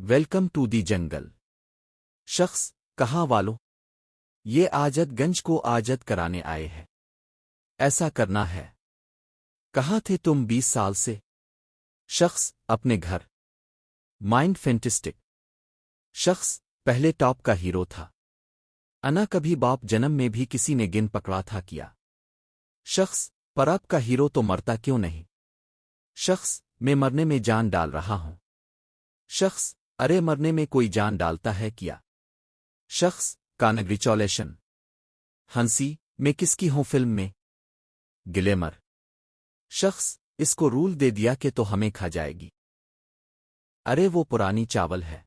Welcome to the जंगल। शख्स, कहाँ वालों? ये आजतगंज को आजत कराने आए हैं। ऐसा करना है। कहाँ थे तुम 20 साल से? शख्स, अपने घर। माइंड फैंटिस्टिक। शख्स, पहले टॉप का हीरो था। अना कभी बाप जन्म में भी किसी ने गिन पकड़ा था किया। शख्स, पर अब का हीरो तो मरता क्यों नहीं? शख्स, मैं मरने में जान डाल रहा हूं। शख्स, अरे मरने में कोई जान डालता है क्या? शख्स, कांग्रेचुलेशन। हंसी, मैं किसकी हूं फिल्म में? ग्लैमर। शख्स, इसको रूल दे दिया कि तो हमें खा जाएगी। अरे वो पुरानी चावल है।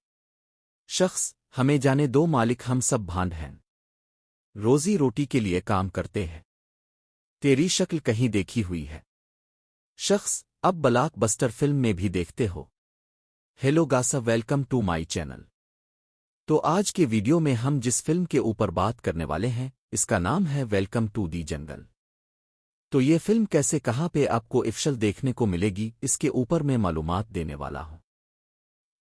शख्स, हमें जाने दो मालिक, हम सब भांड हैं। रोजी रोटी के लिए काम करते हैं। तेरी शक्ल कहीं देखी हुई है। शख्स, अब ब्लॉक बस्टर फिल्म में भी देखते हो। हेलो गासा, वेलकम टू माई चैनल। तो आज के वीडियो में हम जिस फिल्म के ऊपर बात करने वाले हैं इसका नाम है वेलकम टू दी जंगल। तो ये फिल्म कैसे कहाँ पे आपको इफ्शल देखने को मिलेगी इसके ऊपर मैं मालूमात देने वाला हूं।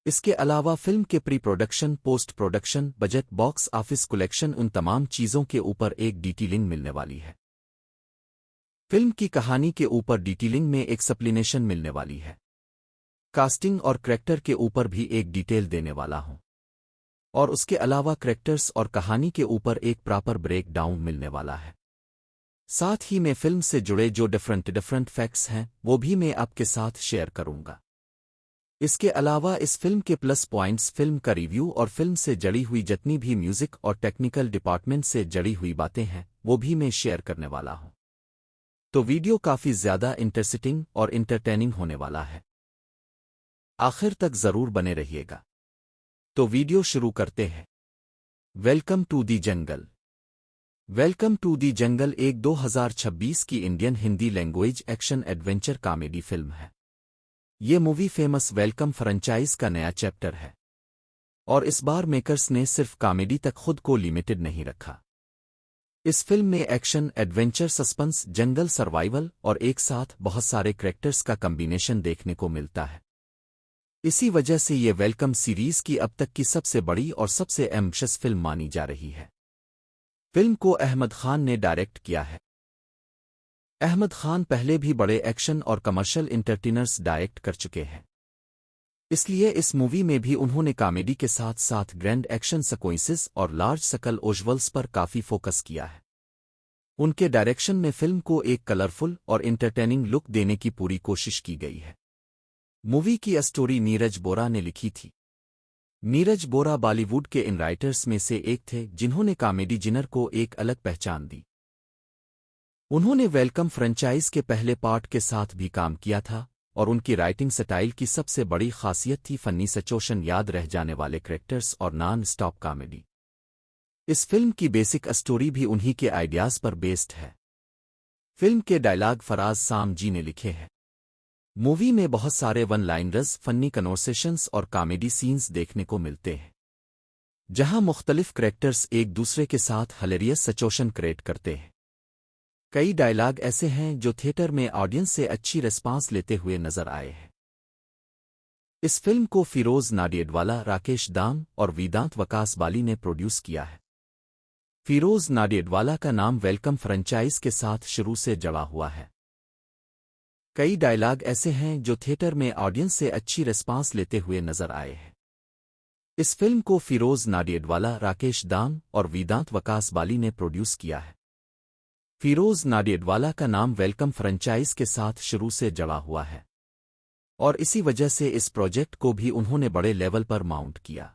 इसके अलावा फिल्म के pre production, post production, budget, box office collection, उन तमाम चीज़ों के ऊपर एक डिटेलिंग मिलने वाली है। फिल्म की कहानी के ऊपर डिटेलिंग में एक एक्सप्लेनेशन मिलने वाली है। कास्टिंग और करैक्टर के ऊपर भी एक डिटेल देने वाला हूं। और उसके अलावा करैक्टर्स और कहानी के ऊपर एक प्रॉपर ब्रेक डाउन मिलने वाला है। साथ ही मैं फिल्म से जुड़े जो डिफरेंट फैक्ट्स हैं वो भी मैं आपके साथ शेयर करूंगा। इसके अलावा इस फिल्म के प्लस पॉइंट्स, फिल्म का रिव्यू और फिल्म से जड़ी हुई जितनी भी म्यूजिक और टेक्निकल डिपार्टमेंट से जड़ी हुई बातें हैं वो भी मैं शेयर करने वाला हूं। तो वीडियो काफी ज्यादा इंटरेस्टिंग और इंटरटेनिंग होने वाला है। आखिर तक जरूर बने रहिएगा। तो वीडियो शुरू करते हैं। Welcome to the jungle. Welcome to the jungle एक 2026 की Indian Hindi language action adventure comedy film है। ये मूवी फेमस वेलकम फ्रेंचाइज का नया चैप्टर है। और इस बार मेकर्स ने सिर्फ कॉमेडी तक खुद को लिमिटेड नहीं रखा। इस फिल्म में एक्शन, एडवेंचर, सस्पेंस, जंगल सर्वाइवल और एक साथ बहुत सारे कैरेक्टर्स का कॉम्बिनेशन देखने को मिलता है। इसी वजह से ये वेलकम सीरीज की अब तक की सबसे बड़ी और सबसे एम्बिशियस फिल्म मानी जा रही है। फिल्म को अहमद खान ने डायरेक्ट किया है। अहमद खान पहले भी बड़े एक्शन और कमर्शियल एंटरटेनर्स डायरेक्ट कर चुके हैं। इसलिए इस मूवी में भी उन्होंने कॉमेडी के साथ साथ ग्रैंड एक्शन सीक्वेंसेस और लार्ज स्केल विजुअल्स पर काफी फोकस किया है। उनके डायरेक्शन में फिल्म को एक कलरफुल और एंटरटेनिंग लुक देने की पूरी कोशिश की गई है। मूवी की स्टोरी नीरज बोरा ने लिखी थी। नीरज बोरा बॉलीवुड के इन राइटर्स में से एक थे जिन्होंने कॉमेडी जिनर को एक अलग पहचान दी। उन्होंने वेलकम फ्रेंचाइज के पहले पार्ट के साथ भी काम किया था और उनकी राइटिंग स्टाइल की सबसे बड़ी खासियत थी फनी सिचुएशन, याद रह जाने वाले कैरेक्टर्स और नॉन स्टॉप कॉमेडी। इस फिल्म की बेसिक स्टोरी भी उन्हीं के आइडियाज पर बेस्ड है। फिल्म के डायलॉग फराज साम जी ने लिखे हैं। मूवी में बहुत सारे वन लाइनर्स, फनी कन्वर्सेशंस और कॉमेडी सीन्स देखने को मिलते हैं जहां मुख्तलिफ कैरेक्टर्स एक दूसरे के साथ हिलेरियस सिचुएशन क्रिएट करते हैं। कई डायलॉग ऐसे हैं जो थिएटर में ऑडियंस से अच्छी रिस्पांस लेते हुए नजर आए हैं। इस फिल्म को फिरोज नाडियाडवाला, राकेश दाम और वेदांत वकास बाली ने प्रोड्यूस किया है। फिरोज नाडियाडवाला का नाम वेलकम फ्रेंचाइज के साथ शुरू से जुड़ा हुआ है। कई डायलॉग ऐसे हैं जो थिएटर में ऑडियंस से अच्छी रिस्पांस लेते हुए नजर आए हैं। इस फिल्म को फिरोज नाडियाडवाला, राकेश दाम और वेदांत वकास बाली ने प्रोड्यूस किया है। फिरोज नाडियाडवाला का नाम वेलकम फ्रेंचाइज के साथ शुरू से जुड़ा हुआ है और इसी वजह से इस प्रोजेक्ट को भी उन्होंने बड़े लेवल पर माउंट किया।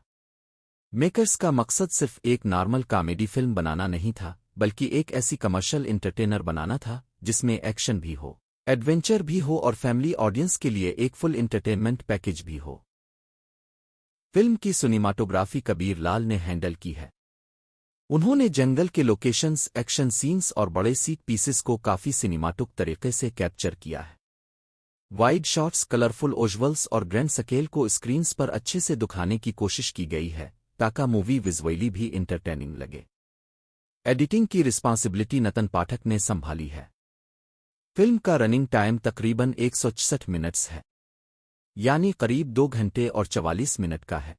मेकर्स का मकसद सिर्फ एक नॉर्मल कॉमेडी फिल्म बनाना नहीं था बल्कि एक ऐसी कमर्शियल एंटरटेनर बनाना था जिसमें एक्शन भी हो, एडवेंचर भी हो और फैमिली ऑडियंस के लिए एक फुल एंटरटेनमेंट पैकेज भी हो। फिल्म की सिनेमाटोग्राफी कबीर लाल ने हैंडल की है। उन्होंने जंगल के लोकेशंस, एक्शन सीन्स और बड़े सीट पीसेस को काफी सिनेमाटिक तरीके से कैप्चर किया है। वाइड शॉट्स, कलरफुल विजुअल्स और ग्रैंड स्केल को स्क्रीन्स पर अच्छे से दिखाने की कोशिश की गई है ताकि मूवी विजुअली भी इंटरटेनिंग लगे। एडिटिंग की रिस्पांसिबिलिटी नतन पाठक ने संभाली है। फिल्म का रनिंग टाइम तकरीबन 166 मिनट्स है, यानी करीब 2 घंटे और 44 मिनट का है।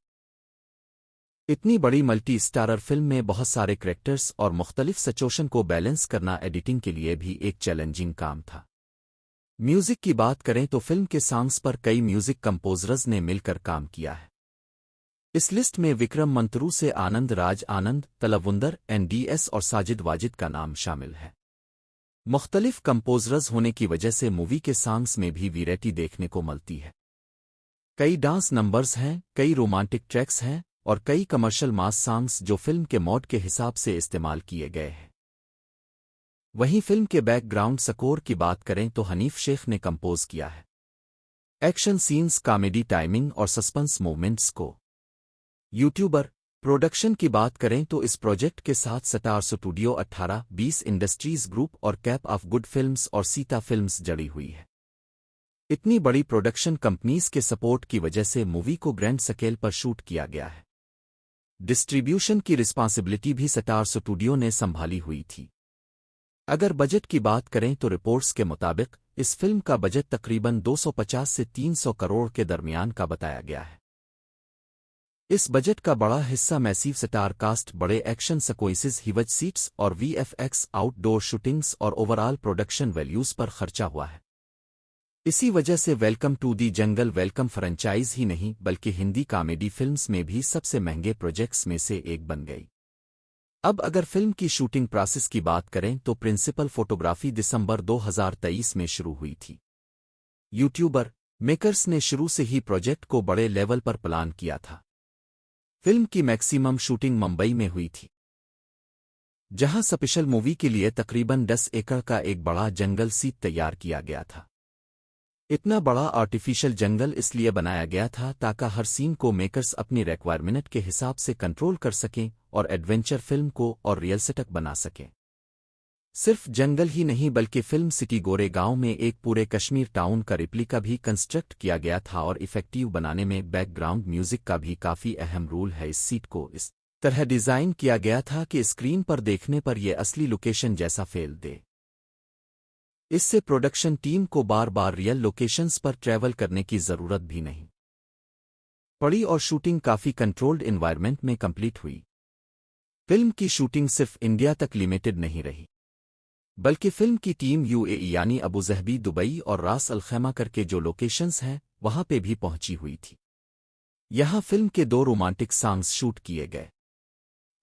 इतनी बड़ी मल्टी स्टारर फिल्म में बहुत सारे कैरेक्टर्स और मुख्तलिफ सिचुएशन को बैलेंस करना एडिटिंग के लिए भी एक चैलेंजिंग काम था। म्यूजिक की बात करें तो फिल्म के सॉन्ग्स पर कई म्यूजिक कंपोजर्स ने मिलकर काम किया है। इस लिस्ट में विक्रम मंतरू से आनंद राज आनंद, तलवुंदर NDS और साजिद वाजिद का नाम शामिल है। मुख्तलिफ कंपोजर्स होने की वजह से मूवी के सॉन्ग्स में भी वैरायटी देखने को मिलती है। कई डांस नंबर्स हैं, कई रोमांटिक ट्रैक्स हैं और कई कमर्शियल मास सॉन्ग्स जो फिल्म के मॉड के हिसाब से इस्तेमाल किए गए हैं। वहीं फिल्म के बैकग्राउंड स्कोर की बात करें तो हनीफ शेख ने कंपोज किया है। एक्शन सीन्स, कॉमेडी टाइमिंग और सस्पेंस मूवमेंट्स को। यूट्यूबर प्रोडक्शन की बात करें तो इस प्रोजेक्ट के साथ स्टार स्टूडियो 18-20 इंडस्ट्रीज ग्रुप और कैप ऑफ गुड फिल्म्स और सीता फिल्म्स जड़ी हुई है। इतनी बड़ी प्रोडक्शन कंपनीज के सपोर्ट की वजह से मूवी को ग्रैंड स्केल पर शूट किया गया है। डिस्ट्रीब्यूशन की रिस्पांसिबिलिटी भी स्टार स्टूडियो ने संभाली हुई थी। अगर बजट की बात करें तो रिपोर्ट्स के मुताबिक इस फिल्म का बजट तकरीबन 250 से 300 करोड़ के दरमियान का बताया गया है। इस बजट का बड़ा हिस्सा मैसिव स्टार कास्ट, बड़े एक्शन सीक्वेंसेस, हिवज सीट्स और VFX, आउटडोर शूटिंग्स और ओवरऑल प्रोडक्शन वैल्यूज पर खर्चा हुआ है। इसी वजह से welcome to the jungle welcome franchise ही नहीं बल्कि हिंदी कॉमेडी फिल्म्स में भी सबसे महंगे प्रोजेक्ट्स में से एक बन गई। अब अगर फिल्म की शूटिंग प्रोसेस की बात करें तो प्रिंसिपल फोटोग्राफी दिसंबर 2023 में शुरू हुई थी। यूट्यूबर मेकर्स ने शुरू से ही प्रोजेक्ट को बड़े लेवल पर प्लान किया था। फिल्म की मैक्सिमम शूटिंग मुंबई में हुई थी, जहां स्पेशल मूवी के लिए तकरीबन 10 एकड़ का एक बड़ा जंगल सीट तैयार किया गया था। इतना बड़ा आर्टिफिशियल जंगल इसलिए बनाया गया था ताकि हर सीन को मेकर्स अपनी रिक्वायरमेंट के हिसाब से कंट्रोल कर सकें और एडवेंचर फिल्म को और रियलिस्टिक बना सकें। सिर्फ जंगल ही नहीं बल्कि फिल्म सिटी गोरेगांव में एक पूरे कश्मीर टाउन का रिप्लिका भी कंस्ट्रक्ट किया गया था और इफेक्टिव बनाने में बैकग्राउंड म्यूजिक का भी काफी अहम रोल है। इस सीट को इस तरह डिजाइन किया गया था कि स्क्रीन पर देखने पर यह असली लोकेशन जैसा फेल दे। इससे प्रोडक्शन टीम को बार बार रियल लोकेशंस पर ट्रैवल करने की जरूरत भी नहीं पड़ी और शूटिंग काफी कंट्रोल्ड एनवायरनमेंट में कंप्लीट हुई। फिल्म की शूटिंग सिर्फ इंडिया तक लिमिटेड नहीं रही बल्कि फिल्म की टीम UAE यानी अबुजहबी, दुबई और रास अल खैमा करके जो लोकेशंस हैं वहां पे भी पहुंची हुई थी। यहां फिल्म के 2 रोमांटिक सॉन्ग्स शूट किए गए।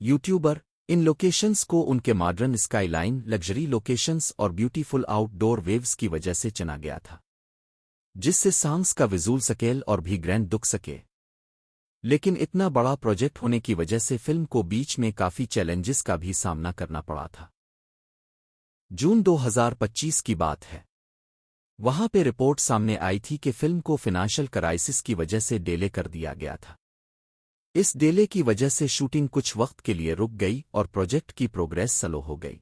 यूट्यूबर इन लोकेशंस को उनके मॉडर्न स्काईलाइन, लग्जरी लोकेशंस और ब्यूटीफुल आउटडोर वेव्स की वजह से चुना गया था, जिससे सॉन्ग्स का विजुअल स्केल और भी ग्रैंड दिख सके। लेकिन इतना बड़ा प्रोजेक्ट होने की वजह से फिल्म को बीच में काफी चैलेंजेस का भी सामना करना पड़ा था। जून 2025 की बात है। वहां पे रिपोर्ट सामने आई थी कि फिल्म को फाइनेंशियल क्राइसिस की वजह से डिले कर दिया गया था। इस डिले की वजह से शूटिंग कुछ वक्त के लिए रुक गई और प्रोजेक्ट की प्रोग्रेस स्लो हो गई।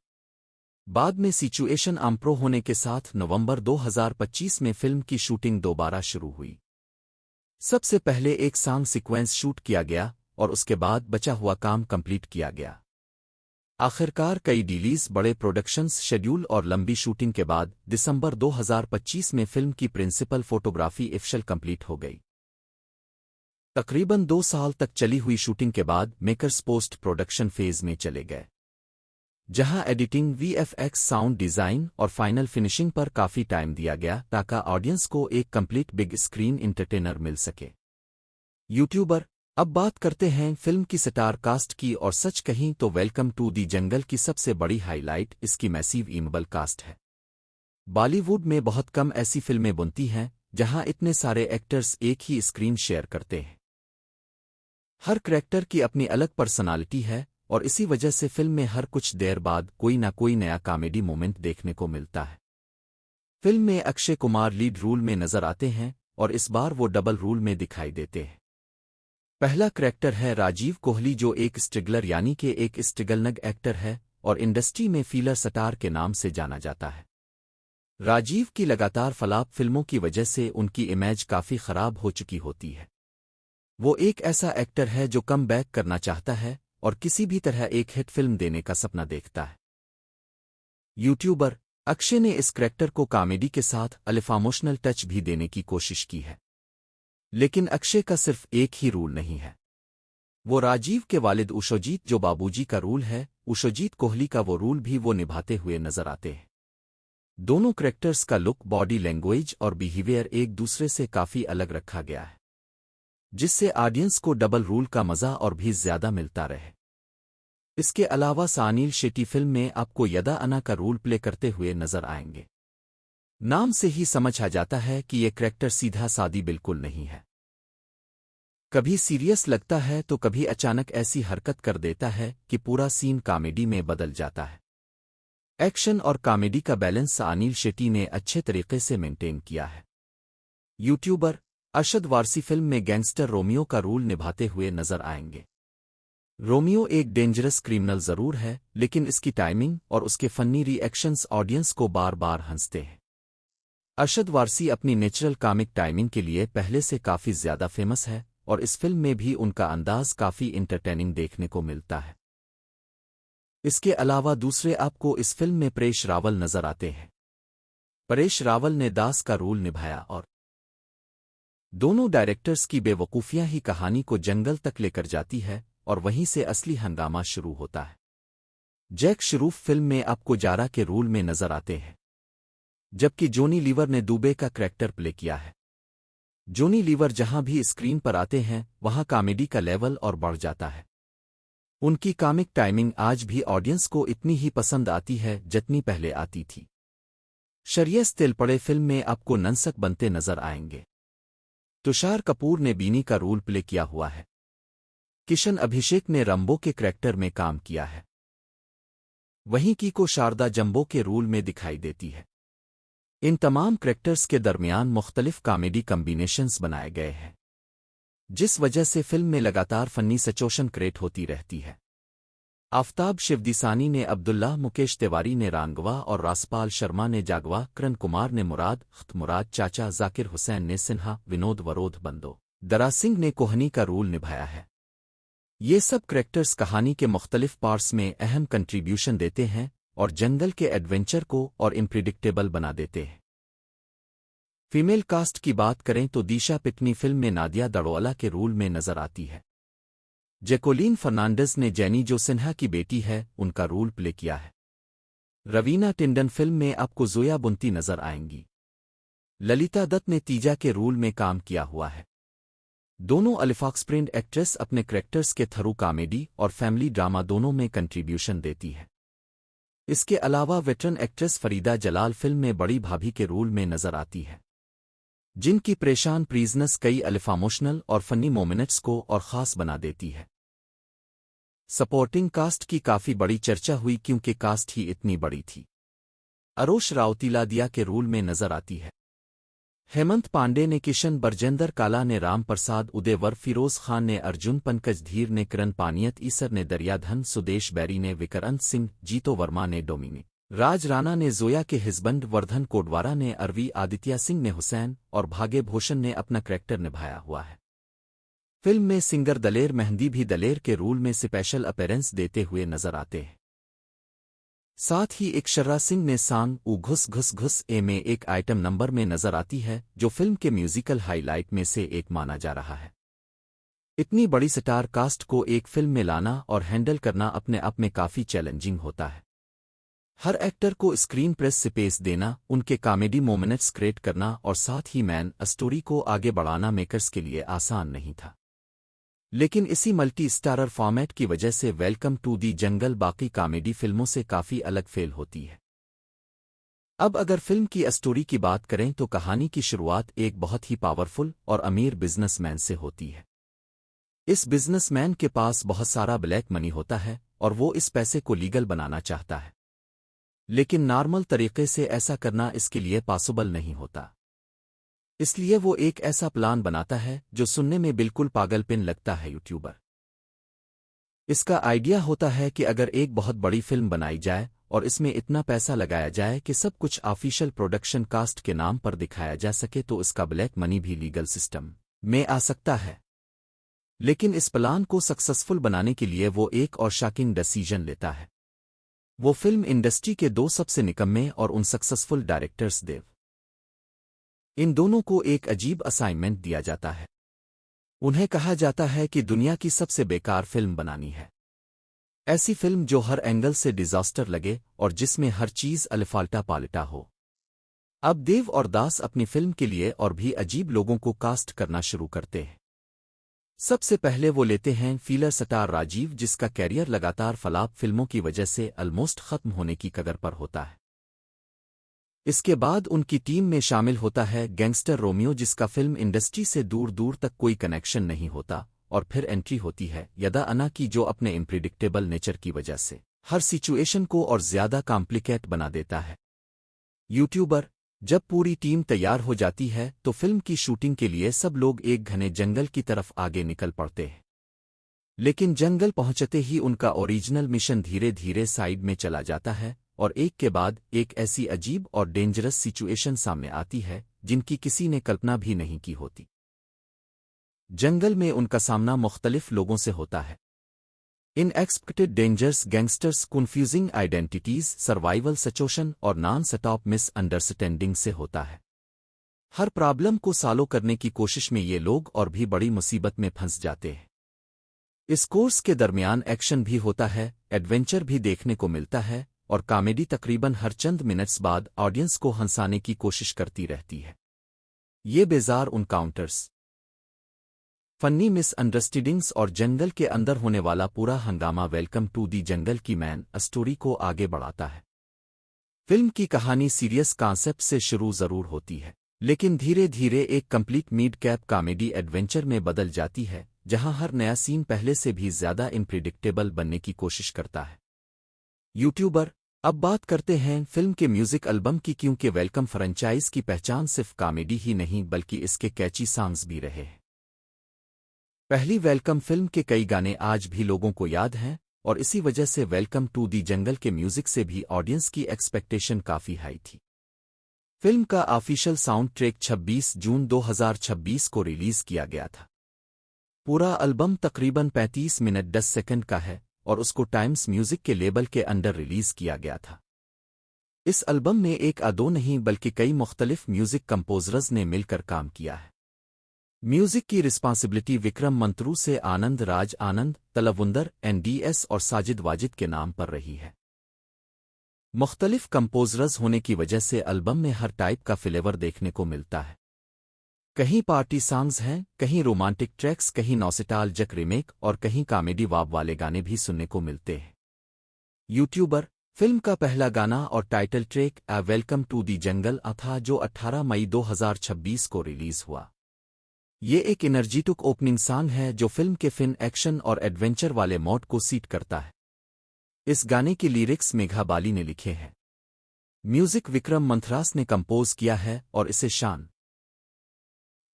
बाद में सिचुएशन इम्प्रूव होने के साथ नवंबर 2025 में फिल्म की शूटिंग दोबारा शुरू हुई। सबसे पहले एक सॉन्ग सीक्वेंस शूट किया गया और उसके बाद बचा हुआ काम कंप्लीट किया गया। आखिरकार कई डिलीज, बड़े प्रोडक्शंस शेड्यूल और लंबी शूटिंग के बाद दिसंबर 2025 में फिल्म की प्रिंसिपल फोटोग्राफी ऑफिशियल कंप्लीट हो गई। तकरीबन 2 साल तक चली हुई शूटिंग के बाद मेकर्स पोस्ट प्रोडक्शन फेज में चले गए, जहां एडिटिंग, VFX, साउंड डिजाइन और फाइनल फिनिशिंग पर काफी टाइम दिया गया ताकि ऑडियंस को एक कंप्लीट बिग स्क्रीन एंटरटेनर मिल सके। यूट्यूबर अब बात करते हैं फिल्म की स्टार कास्ट की और सच कहीं तो वेलकम टू दी जंगल की सबसे बड़ी हाईलाइट इसकी मैसिव इमेबल कास्ट है। बॉलीवुड में बहुत कम ऐसी फिल्में बनती हैं जहां इतने सारे एक्टर्स एक ही स्क्रीन शेयर करते हैं। हर करैक्टर की अपनी अलग पर्सनालिटी है और इसी वजह से फिल्म में हर कुछ देर बाद कोई ना कोई नया कॉमेडी मोमेंट देखने को मिलता है। फिल्म में अक्षय कुमार लीड रोल में नजर आते हैं और इस बार वो डबल रोल में दिखाई देते हैं। पहला करैक्टर है राजीव कोहली जो एक स्ट्रिगलर यानी कि एक स्ट्रिगलनग एक्टर है और इंडस्ट्री में फीलर स्टार के नाम से जाना जाता है। राजीव की लगातार फ्लॉप फिल्मों की वजह से उनकी इमेज काफी खराब हो चुकी होती है। वो एक ऐसा एक्टर है जो कम बैक करना चाहता है और किसी भी तरह एक हिट फिल्म देने का सपना देखता है। यूट्यूबर अक्षय ने इस करैक्टर को कॉमेडी के साथ इमोशनल टच भी देने की कोशिश की है, लेकिन अक्षय का सिर्फ एक ही रोल नहीं है। वो राजीव के वालिद उशोजीत जो बाबूजी का रोल है, उशोजीत कोहली का वो रोल भी वो निभाते हुए नजर आते हैं। दोनों कैरेक्टर्स का लुक, बॉडी लैंग्वेज और बिहेवियर एक दूसरे से काफी अलग रखा गया है, जिससे ऑडियंस को डबल रोल का मजा और भी ज्यादा मिलता रहे। इसके अलावा सानील शेट्टी फिल्म में आपको यदा अन्ना का रोल प्ले करते हुए नजर आएंगे। नाम से ही समझ आ जाता है कि ये कैरेक्टर सीधा सादी बिल्कुल नहीं है। कभी सीरियस लगता है तो कभी अचानक ऐसी हरकत कर देता है कि पूरा सीन कॉमेडी में बदल जाता है। एक्शन और कॉमेडी का बैलेंस सानील शेट्टी ने अच्छे तरीके से मेंटेन किया है। यूट्यूबर अरशद वारसी फिल्म में गैंगस्टर रोमियो का रोल निभाते हुए नजर आएंगे। रोमियो एक डेंजरस क्रिमिनल जरूर है, लेकिन इसकी टाइमिंग और उसके फनी रिएक्शंस ऑडियंस को बार बार हंसते हैं। अरशद वारसी अपनी नेचुरल कॉमिक टाइमिंग के लिए पहले से काफी ज्यादा फेमस है और इस फिल्म में भी उनका अंदाज काफी इंटरटेनिंग देखने को मिलता है। इसके अलावा दूसरे आपको इस फिल्म में परेश रावल नजर आते हैं। परेश रावल ने दास का रोल निभाया और दोनों डायरेक्टर्स की बेवकूफियां ही कहानी को जंगल तक लेकर जाती है और वहीं से असली हंगामा शुरू होता है। जैक श्रूफ फिल्म में आपको जारा के रोल में नजर आते हैं, जबकि जोनी लीवर ने दुबे का कैरेक्टर प्ले किया है। जोनी लीवर जहां भी स्क्रीन पर आते हैं वहां कॉमेडी का लेवल और बढ़ जाता है। उनकी कॉमिक टाइमिंग आज भी ऑडियंस को इतनी ही पसंद आती है जितनी पहले आती थी। शरियस तेलपड़े फिल्म में आपको नंसक बनते नजर आएंगे। तुषार कपूर ने बीनी का रोल प्ले किया हुआ है। किशन अभिषेक ने रंबो के कैरेक्टर में काम किया है। वहीं कीको शारदा जंबो के रोल में दिखाई देती है। इन तमाम कैरेक्टर्स के दरमियान मुख्तलिफ कॉमेडी कॉम्बिनेशंस बनाए गए हैं, जिस वजह से फिल्म में लगातार फनी सिचुएशन क्रिएट होती रहती है। आफताब शिवदिसानी ने अब्दुल्ला, मुकेश तिवारी ने रांगवा और रासपाल शर्मा ने जागवा, किरण कुमार ने मुराद, मुराद चाचा, जाकिर हुसैन ने सिन्हा, विनोद वरोध बंदो, दरा सिंह ने कोहनी का रोल निभाया है। ये सब कैरेक्टर्स कहानी के मुख्तलिफ पार्ट्स में अहम कंट्रीब्यूशन देते हैं और जंगल के एडवेंचर को और इम्प्रिडिक्टेबल बना देते हैं। फीमेल कास्ट की बात करें तो दिशा पिटनी फिल्म में नादिया दड़ोअला के रोल में नजर आती है। जैकोलीन फर्नांडिस ने जैनी, जो सिन्हा की बेटी है, उनका रोल प्ले किया है। रवीना टिंडन फिल्म में आपको जोया बुंती नजर आएंगी। ललिता दत्त ने तीजा के रोल में काम किया हुआ है। दोनों अलिफाक्सप्रिंट एक्ट्रेस अपने कैरेक्टर्स के थ्रू कॉमेडी और फैमिली ड्रामा दोनों में कंट्रीब्यूशन देती है। इसके अलावा veteran actress Farida Jalal film में बड़ी भाभी के रोल में नजर आती है, जिनकी परेशान प्रीजनेस कई अलिफामोशनल और फनी मोमेंट्स को और ख़ास बना देती है। सपोर्टिंग कास्ट की काफ़ी बड़ी चर्चा हुई क्योंकि कास्ट ही इतनी बड़ी थी। अरोश राउतीला दिया के रोल में नजर आती है। हेमंत पांडे ने किशन, बरजेंदर काला ने राम प्रसाद, उदयवर, फिरोज खान ने अर्जुन, पंकज धीर ने किरण पानियत, ईसर ने दरियाधन, सुदेश बैरी ने विकरंत सिंह, जीतो वर्मा ने डोमिनी, राज राणा ने जोया के हिजबंड, वर्धन कोडवारा ने अरवी, आदित्य सिंह ने हुसैन और भाग्य भूषण ने अपना कैरेक्टर निभाया हुआ है। फिल्म में सिंगर दलेर मेहंदी भी दलेर के रोल में स्पेशल अपीयरेंस देते हुए नजर आते हैं। साथ ही इकशर्रा सिंह ने सांग ऊ घुस घुस घुस ए में एक आइटम नंबर में नजर आती है, जो फिल्म के म्यूजिकल हाईलाइट में से एक माना जा रहा है। इतनी बड़ी स्टार कास्ट को एक फिल्म में लाना और हैंडल करना अपने आप में काफी चैलेंजिंग होता है। हर एक्टर को स्क्रीन प्रेस स्पेस देना, उनके कॉमेडी मोमेंट्स क्रिएट करना और साथ ही मैन स्टोरी को आगे बढ़ाना मेकर्स के लिए आसान नहीं था। लेकिन इसी मल्टी स्टारर फॉर्मेट की वजह से वेलकम टू दी जंगल बाकी कॉमेडी फिल्मों से काफी अलग फेल होती है। अब अगर फिल्म की स्टोरी की बात करें तो कहानी की शुरुआत एक बहुत ही पावरफुल और अमीर बिजनेसमैन से होती है। इस बिजनेसमैन के पास बहुत सारा ब्लैक मनी होता है और वो इस पैसे को लीगल बनाना चाहता है, लेकिन नॉर्मल तरीके से ऐसा करना इसके लिए पॉसिबल नहीं होता। इसलिए वो एक ऐसा प्लान बनाता है जो सुनने में बिल्कुल पागलपन लगता है। यूट्यूबर इसका आइडिया होता है कि अगर एक बहुत बड़ी फिल्म बनाई जाए और इसमें इतना पैसा लगाया जाए कि सब कुछ ऑफिशियल प्रोडक्शन कास्ट के नाम पर दिखाया जा सके तो इसका ब्लैक मनी भी लीगल सिस्टम में आ सकता है। लेकिन इस प्लान को सक्सेसफुल बनाने के लिए वो एक और शॉकिंग डिसीजन लेता है। वो फिल्म इंडस्ट्री के दो सबसे निकम्मे और अनसक्सेसफुल डायरेक्टर्स देव, इन दोनों को एक अजीब असाइनमेंट दिया जाता है। उन्हें कहा जाता है कि दुनिया की सबसे बेकार फिल्म बनानी है। ऐसी फिल्म जो हर एंगल से डिजास्टर लगे और जिसमें हर चीज अलिफाल्टा पालिटा हो। अब देव और दास अपनी फिल्म के लिए और भी अजीब लोगों को कास्ट करना शुरू करते हैं। सबसे पहले वो लेते हैं फीलर स्टार राजीव, जिसका कैरियर लगातार फ्लॉप फिल्मों की वजह से ऑलमोस्ट खत्म होने की कगार पर होता है। इसके बाद उनकी टीम में शामिल होता है गैंगस्टर रोमियो, जिसका फिल्म इंडस्ट्री से दूर दूर तक कोई कनेक्शन नहीं होता। और फिर एंट्री होती है यदा अन्ना की, जो अपने इम्प्रिडिक्टेबल नेचर की वजह से हर सिचुएशन को और ज्यादा कॉम्प्लिकेट बना देता है। यूट्यूबर। जब पूरी टीम तैयार हो जाती है तो फिल्म की शूटिंग के लिए सब लोग एक घने जंगल की तरफ आगे निकल पड़ते हैं। लेकिन जंगल पहुंचते ही उनका ओरिजिनल मिशन धीरे धीरे साइड में चला जाता है और एक के बाद एक ऐसी अजीब और डेंजरस सिचुएशन सामने आती है जिनकी किसी ने कल्पना भी नहीं की होती। जंगल में उनका सामना मुख्तलिफ लोगों से होता है। Unexpected dangers, gangsters, confusing identities, survival situation और नॉन स्टॉप मिसअंडरस्टैंडिंग से होता है। हर प्रॉब्लम को सॉल्व करने की कोशिश में ये लोग और भी बड़ी मुसीबत में फंस जाते हैं। इस कोर्स के दरमियान एक्शन भी होता है, एडवेंचर भी देखने को मिलता है और कॉमेडी तकरीबन हर चंद मिनट्स बाद ऑडियंस को हंसाने की कोशिश करती रहती है। ये बेजार उनकाउंटर्स, फन्नी मिसअंडरस्टैंडिंग्स और जंगल के अंदर होने वाला पूरा हंगामा वेलकम टू दी जंगल की मैन स्टोरी को आगे बढ़ाता है। फिल्म की कहानी सीरियस कॉन्सेप्ट से शुरू जरूर होती है, लेकिन धीरे धीरे एक complete mid cap comedy adventure में बदल जाती है, जहां हर नया सीन पहले से भी ज्यादा इम्प्रिडिक्टेबल बनने की कोशिश करता है। यूट्यूबर। अब बात करते हैं फिल्म के म्यूजिक एल्बम की, क्योंकि वेलकम फ्रेंचाइज की पहचान सिर्फ कॉमेडी ही नहीं बल्कि इसके कैची सॉन्ग्स भी रहे हैं। पहली वेलकम फिल्म के कई गाने आज भी लोगों को याद हैं और इसी वजह से वेलकम टू दी जंगल के म्यूजिक से भी ऑडियंस की एक्सपेक्टेशन काफी हाई थी। फिल्म का ऑफिशियल साउंड ट्रैक 26 जून 2026 को रिलीज किया गया था। पूरा एल्बम तकरीबन 35 मिनट 10 सेकंड का है और उसको टाइम्स म्यूजिक के लेबल के अंडर रिलीज किया गया था। इस एल्बम में एक या दो नहीं बल्कि कई मुख्तलिफ म्यूजिक कंपोजर्स ने मिलकर काम किया है। म्यूजिक की रिस्पॉन्सिबिलिटी विक्रम मंत्रू से आनंद राज आनंद, तलवुंदर NDS और साजिद वाजिद के नाम पर रही है। मुख्तलिफ कंपोजर्स होने की वजह से एल्बम में हर टाइप का फ्लेवर देखने को मिलता है। कहीं पार्टी सॉन्ग्स हैं, कहीं रोमांटिक ट्रैक्स, कहीं नॉस्टैल्जिक रीमेक और कहीं कॉमेडी वाब वाले गाने भी सुनने को मिलते हैं। यूट्यूबर। फिल्म का पहला गाना और टाइटल ट्रैक ए वेलकम टू दी जंगल था, जो 18 मई 2026 को रिलीज हुआ। ये एक एनर्जेटिक ओपनिंग सॉन्ग है जो फिल्म के फिन एक्शन और एडवेंचर वाले मोड को सीट करता है। इस गाने की लिरिक्स मेघा बाली ने लिखे हैं। म्यूजिक विक्रम मंथरास ने कंपोज किया है और इसे शान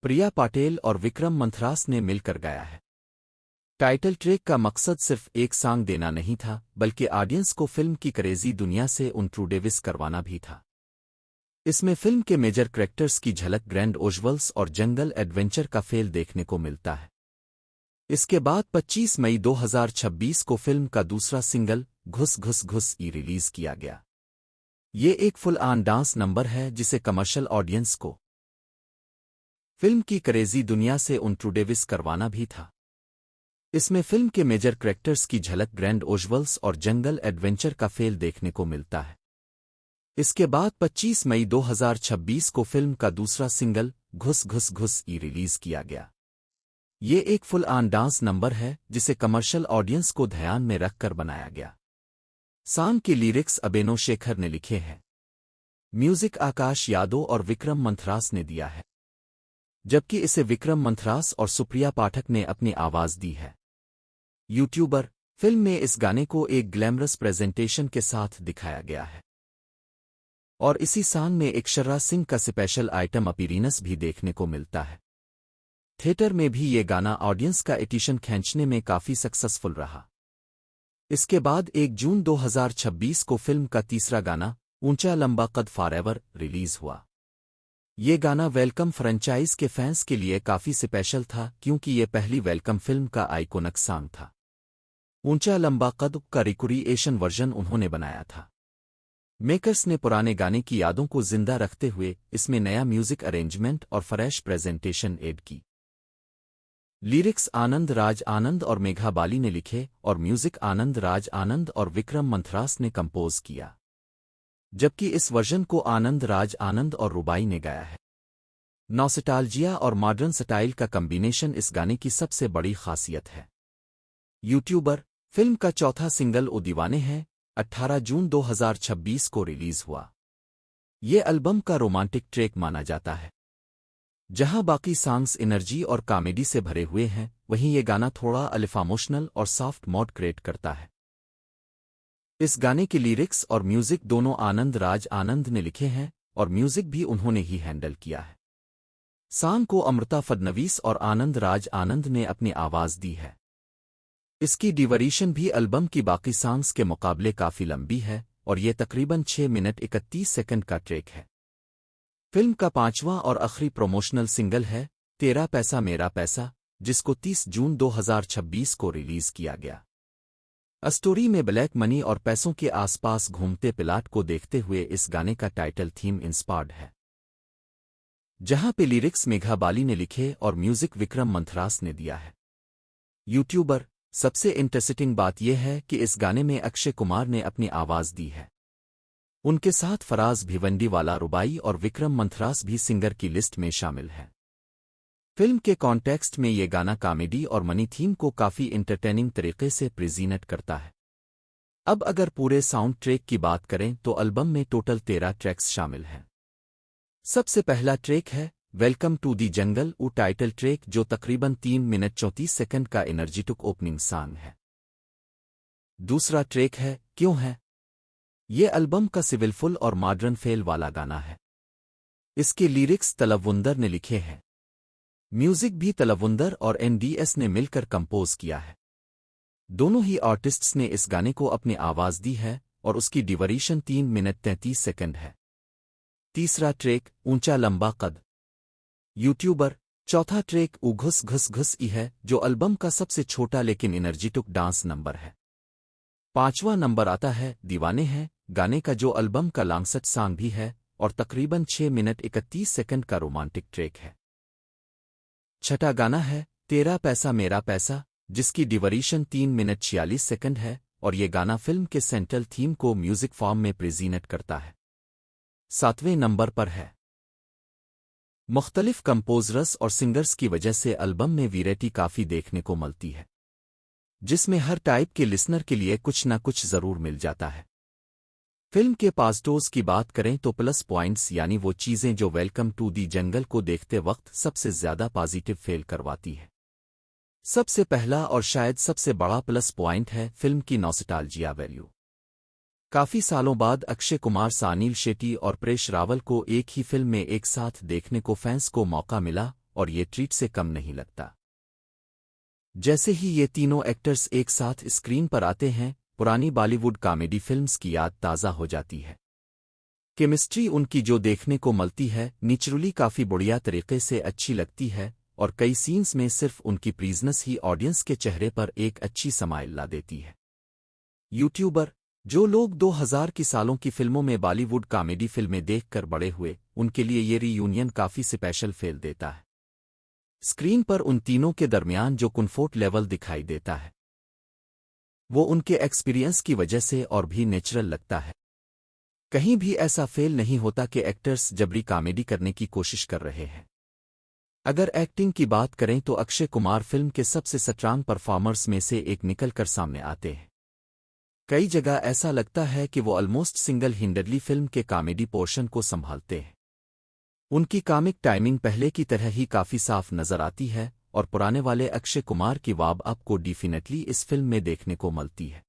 प्रिया पाटेल और विक्रम मंथरास ने मिलकर गाया है। टाइटल ट्रैक का मकसद सिर्फ एक सॉन्ग देना नहीं था बल्कि ऑडियंस को फिल्म की क्रेजी दुनिया से इंट्रोड्यूस करवाना भी था। इसमें फिल्म के मेजर कैरेक्टर्स की झलक, ग्रैंड ओजुअल्स और जंगल एडवेंचर का फेल देखने को मिलता है। इसके बाद 25 मई 2026 को फिल्म का दूसरा सिंगल घुस घुस घुस रिलीज किया गया। ये एक फुल ऑन डांस नंबर है जिसे कमर्शियल ऑडियंस को फिल्म की क्रेजी दुनिया से इंट्रोड्यूस करवाना भी था। इसमें फिल्म के मेजर कैरेक्टर्स की झलक, ग्रैंड ओजुअल्स और जंगल एडवेंचर का फेल देखने को मिलता है। इसके बाद 25 मई 2026 को फिल्म का दूसरा सिंगल घुस घुस घुस रिलीज किया गया। ये एक फुल ऑन डांस नंबर है जिसे कमर्शियल ऑडियंस को ध्यान में रखकर बनाया गया। सॉन्ग के लिरिक्स अबेनो शेखर ने लिखे हैं। म्यूजिक आकाश यादव और विक्रम मंथरास ने दिया है, जबकि इसे विक्रम मंथरास और सुप्रिया पाठक ने अपनी आवाज दी है। यूट्यूबर। फिल्म में इस गाने को एक ग्लैमरस प्रेजेंटेशन के साथ दिखाया गया है और इसी सॉन्ग में अक्षरा सिंह का स्पेशल आइटम अपीयरेंस भी देखने को मिलता है। थिएटर में भी ये गाना ऑडियंस का अटेंशन खींचने में काफी सक्सेसफुल रहा। इसके बाद 1 जून 2026 को फिल्म का तीसरा गाना ऊंचा लंबा कद फॉरएवर रिलीज हुआ। ये गाना वेलकम फ्रेंचाइज के फैंस के लिए काफी स्पेशल था क्योंकि ये पहली वेलकम फिल्म का आइकॉनिक सॉन्ग था। ऊंचा लंबा कद का रिक्रिएशन वर्जन उन्होंने बनाया था। मेकर्स ने पुराने गाने की यादों को जिंदा रखते हुए इसमें नया म्यूजिक अरेंजमेंट और फ्रेश प्रेजेंटेशन ऐड की। लिरिक्स आनंद राज आनंद और मेघा बाली ने लिखे और म्यूजिक आनंद राज आनंद और विक्रम मंथरास ने कंपोज किया, जबकि इस वर्जन को आनंद राज आनंद और रुबाई ने गाया है। नॉस्टैल्जिया और मॉडर्न स्टाइल का कॉम्बिनेशन इस गाने की सबसे बड़ी खासियत है। यूट्यूबर फिल्म का चौथा सिंगल ओ दीवाने है 18 जून 2026 को रिलीज हुआ। ये एल्बम का रोमांटिक ट्रैक माना जाता है। जहां बाकी सॉन्ग्स एनर्जी और कॉमेडी से भरे हुए हैं, वहीं ये गाना थोड़ा इमोशनल और सॉफ्ट मोड क्रिएट करता है। इस गाने की लिरिक्स और म्यूजिक दोनों आनंद राज आनंद ने लिखे हैं और म्यूजिक भी उन्होंने ही हैंडल किया है। सॉन्ग को अमृता फडनवीस और आनंद राज आनंद ने अपनी आवाज दी है। इसकी ड्यूरेशन भी एल्बम की बाकी सॉन्ग्स के मुकाबले काफी लंबी है और ये तकरीबन 6 मिनट 31 सेकंड का ट्रैक है। फिल्म का पांचवां और आखिरी प्रमोशनल सिंगल है तेरा पैसा मेरा पैसा, जिसको 30 जून 2026 को रिलीज किया गया। स्टोरी में ब्लैक मनी और पैसों के आसपास घूमते प्लाट को देखते हुए इस गाने का टाइटल थीम इंस्पायर्ड है, जहां पे लिरिक्स मेघा बाली ने लिखे और म्यूजिक विक्रम मंथरास ने दिया है। यूट्यूबर सबसे इंटरेस्टिंग बात यह है कि इस गाने में अक्षय कुमार ने अपनी आवाज दी है। उनके साथ फराज भिवंडीवाला, रुबाई और विक्रम मंथरास भी सिंगर की लिस्ट में शामिल है। फिल्म के कॉन्टेक्स्ट में ये गाना कॉमेडी और मनी थीम को काफी इंटरटेनिंग तरीके से प्रेजेंट करता है। अब अगर पूरे साउंड ट्रैक की बात करें तो एल्बम में टोटल 13 ट्रैक्स शामिल हैं। सबसे पहला ट्रैक है वेलकम टू दी जंगल ऊ टाइटल ट्रैक, जो तकरीबन 3 मिनट 34 सेकंड का एनर्जेटिक ओपनिंग सॉन्ग है। दूसरा ट्रैक है क्यों है। ये एल्बम का सिविलफुल और मॉडर्न फेल वाला गाना है। इसके लिरिक्स तलवुंदर ने लिखे हैं। म्यूजिक भी तलवुंदर और NDS ने मिलकर कंपोज किया है। दोनों ही आर्टिस्ट्स ने इस गाने को अपनी आवाज दी है और उसकी ड्यूरेशन 3 मिनट 33 सेकंड है। तीसरा ट्रैक ऊंचा लंबा कद। यूट्यूबर चौथा ट्रैक ऊ घुस घुस घुस ई है, जो एल्बम का सबसे छोटा लेकिन एनर्जेटिक डांस नंबर है। पांचवा नंबर आता है दीवाने हैं, गाने का जो एल्बम का लॉन्गेस्ट सॉन्ग भी है और तकरीबन 6 मिनट 31 सेकंड का रोमांटिक ट्रैक है। छठा गाना है तेरा पैसा मेरा पैसा, जिसकी ड्यूरेशन 3 मिनट 46 सेकंड है और ये गाना फिल्म के सेंट्रल थीम को म्यूजिक फॉर्म में प्रेजेंट करता है। सातवें नंबर पर है। मुख्तलिफ कंपोजर्स और सिंगर्स की वजह से एल्बम में वैरायटी काफी देखने को मिलती है, जिसमें हर टाइप के लिसनर के लिए कुछ ना कुछ जरूर मिल जाता है। फिल्म के पॉजिटिव्स की बात करें तो प्लस पॉइंट्स यानी वो चीजें जो वेलकम टू दी जंगल को देखते वक्त सबसे ज्यादा पॉजिटिव फील करवाती है। सबसे पहला और शायद सबसे बड़ा प्लस पॉइंट है फिल्म की नॉस्टैल्जिया वैल्यू। काफी सालों बाद अक्षय कुमार, अनिल शेट्टी और परेश रावल को एक ही फिल्म में एक साथ देखने को फैंस को मौका मिला और ये ट्रीट से कम नहीं लगता। जैसे ही ये तीनों एक्टर्स एक साथ स्क्रीन पर आते हैं, पुरानी बॉलीवुड कॉमेडी फिल्म्स की याद ताज़ा हो जाती है। केमिस्ट्री उनकी जो देखने को मिलती है नेचुरली काफी बढ़िया तरीके से अच्छी लगती है और कई सीन्स में सिर्फ उनकी प्रेजेंस ही ऑडियंस के चेहरे पर एक अच्छी स्माइल ला देती है। यूट्यूबर जो लोग 2000 की सालों की फिल्मों में बॉलीवुड कॉमेडी फिल्में देखकर बड़े हुए, उनके लिए ये रीयूनियन काफी स्पेशल फील देता है। स्क्रीन पर उन तीनों के दरमियान जो कंफर्ट लेवल दिखाई देता है, वो उनके एक्सपीरियंस की वजह से और भी नेचुरल लगता है। कहीं भी ऐसा फेल नहीं होता कि एक्टर्स जबरी कॉमेडी करने की कोशिश कर रहे हैं। अगर एक्टिंग की बात करें तो अक्षय कुमार फिल्म के सबसे स्ट्रांग परफॉर्मर्स में से एक निकलकर सामने आते हैं। कई जगह ऐसा लगता है कि वो ऑलमोस्ट सिंगल हैंडेडली फिल्म के कॉमेडी पोर्शन को संभालते हैं। उनकी कॉमिक टाइमिंग पहले की तरह ही काफी साफ नजर आती है और पुराने वाले अक्षय कुमार की वाब आपको डेफिनेटली इस फिल्म में देखने को मिलती है।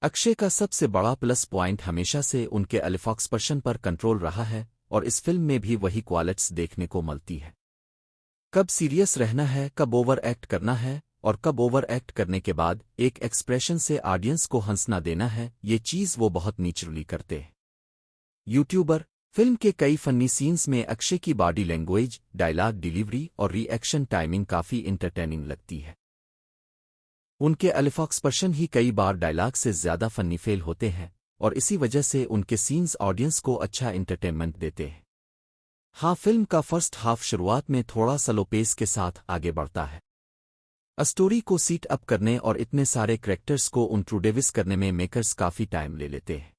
अक्षय का सबसे बड़ा प्लस पॉइंट हमेशा से उनके एक्सप्रेशन पर कंट्रोल रहा है और इस फिल्म में भी वही क्वालिटीज देखने को मिलती है। कब सीरियस रहना है, कब ओवर एक्ट करना है और कब ओवर एक्ट करने के बाद एक एक्सप्रेशन से ऑडियंस को हंसना देना है, ये चीज वो बहुत नेचुरली करते हैं। यूट्यूबर फिल्म के कई फनी सीन्स में अक्षय की बॉडी लैंग्वेज, डायलॉग डिलीवरी और रिएक्शन टाइमिंग काफी इंटरटेनिंग लगती है। उनके एक्सप्रेशन ही कई बार डायलॉग से ज्यादा फनी फेल होते हैं और इसी वजह से उनके सीन्स ऑडियंस को अच्छा एंटरटेनमेंट देते हैं। हाँ, फिल्म का फर्स्ट हाफ शुरुआत में थोड़ा स्लो पेस के साथ आगे बढ़ता है। स्टोरी को सीट अप करने और इतने सारे कैरेक्टर्स को इंट्रोड्यूस करने में मेकर्स काफी टाइम ले लेते हैं।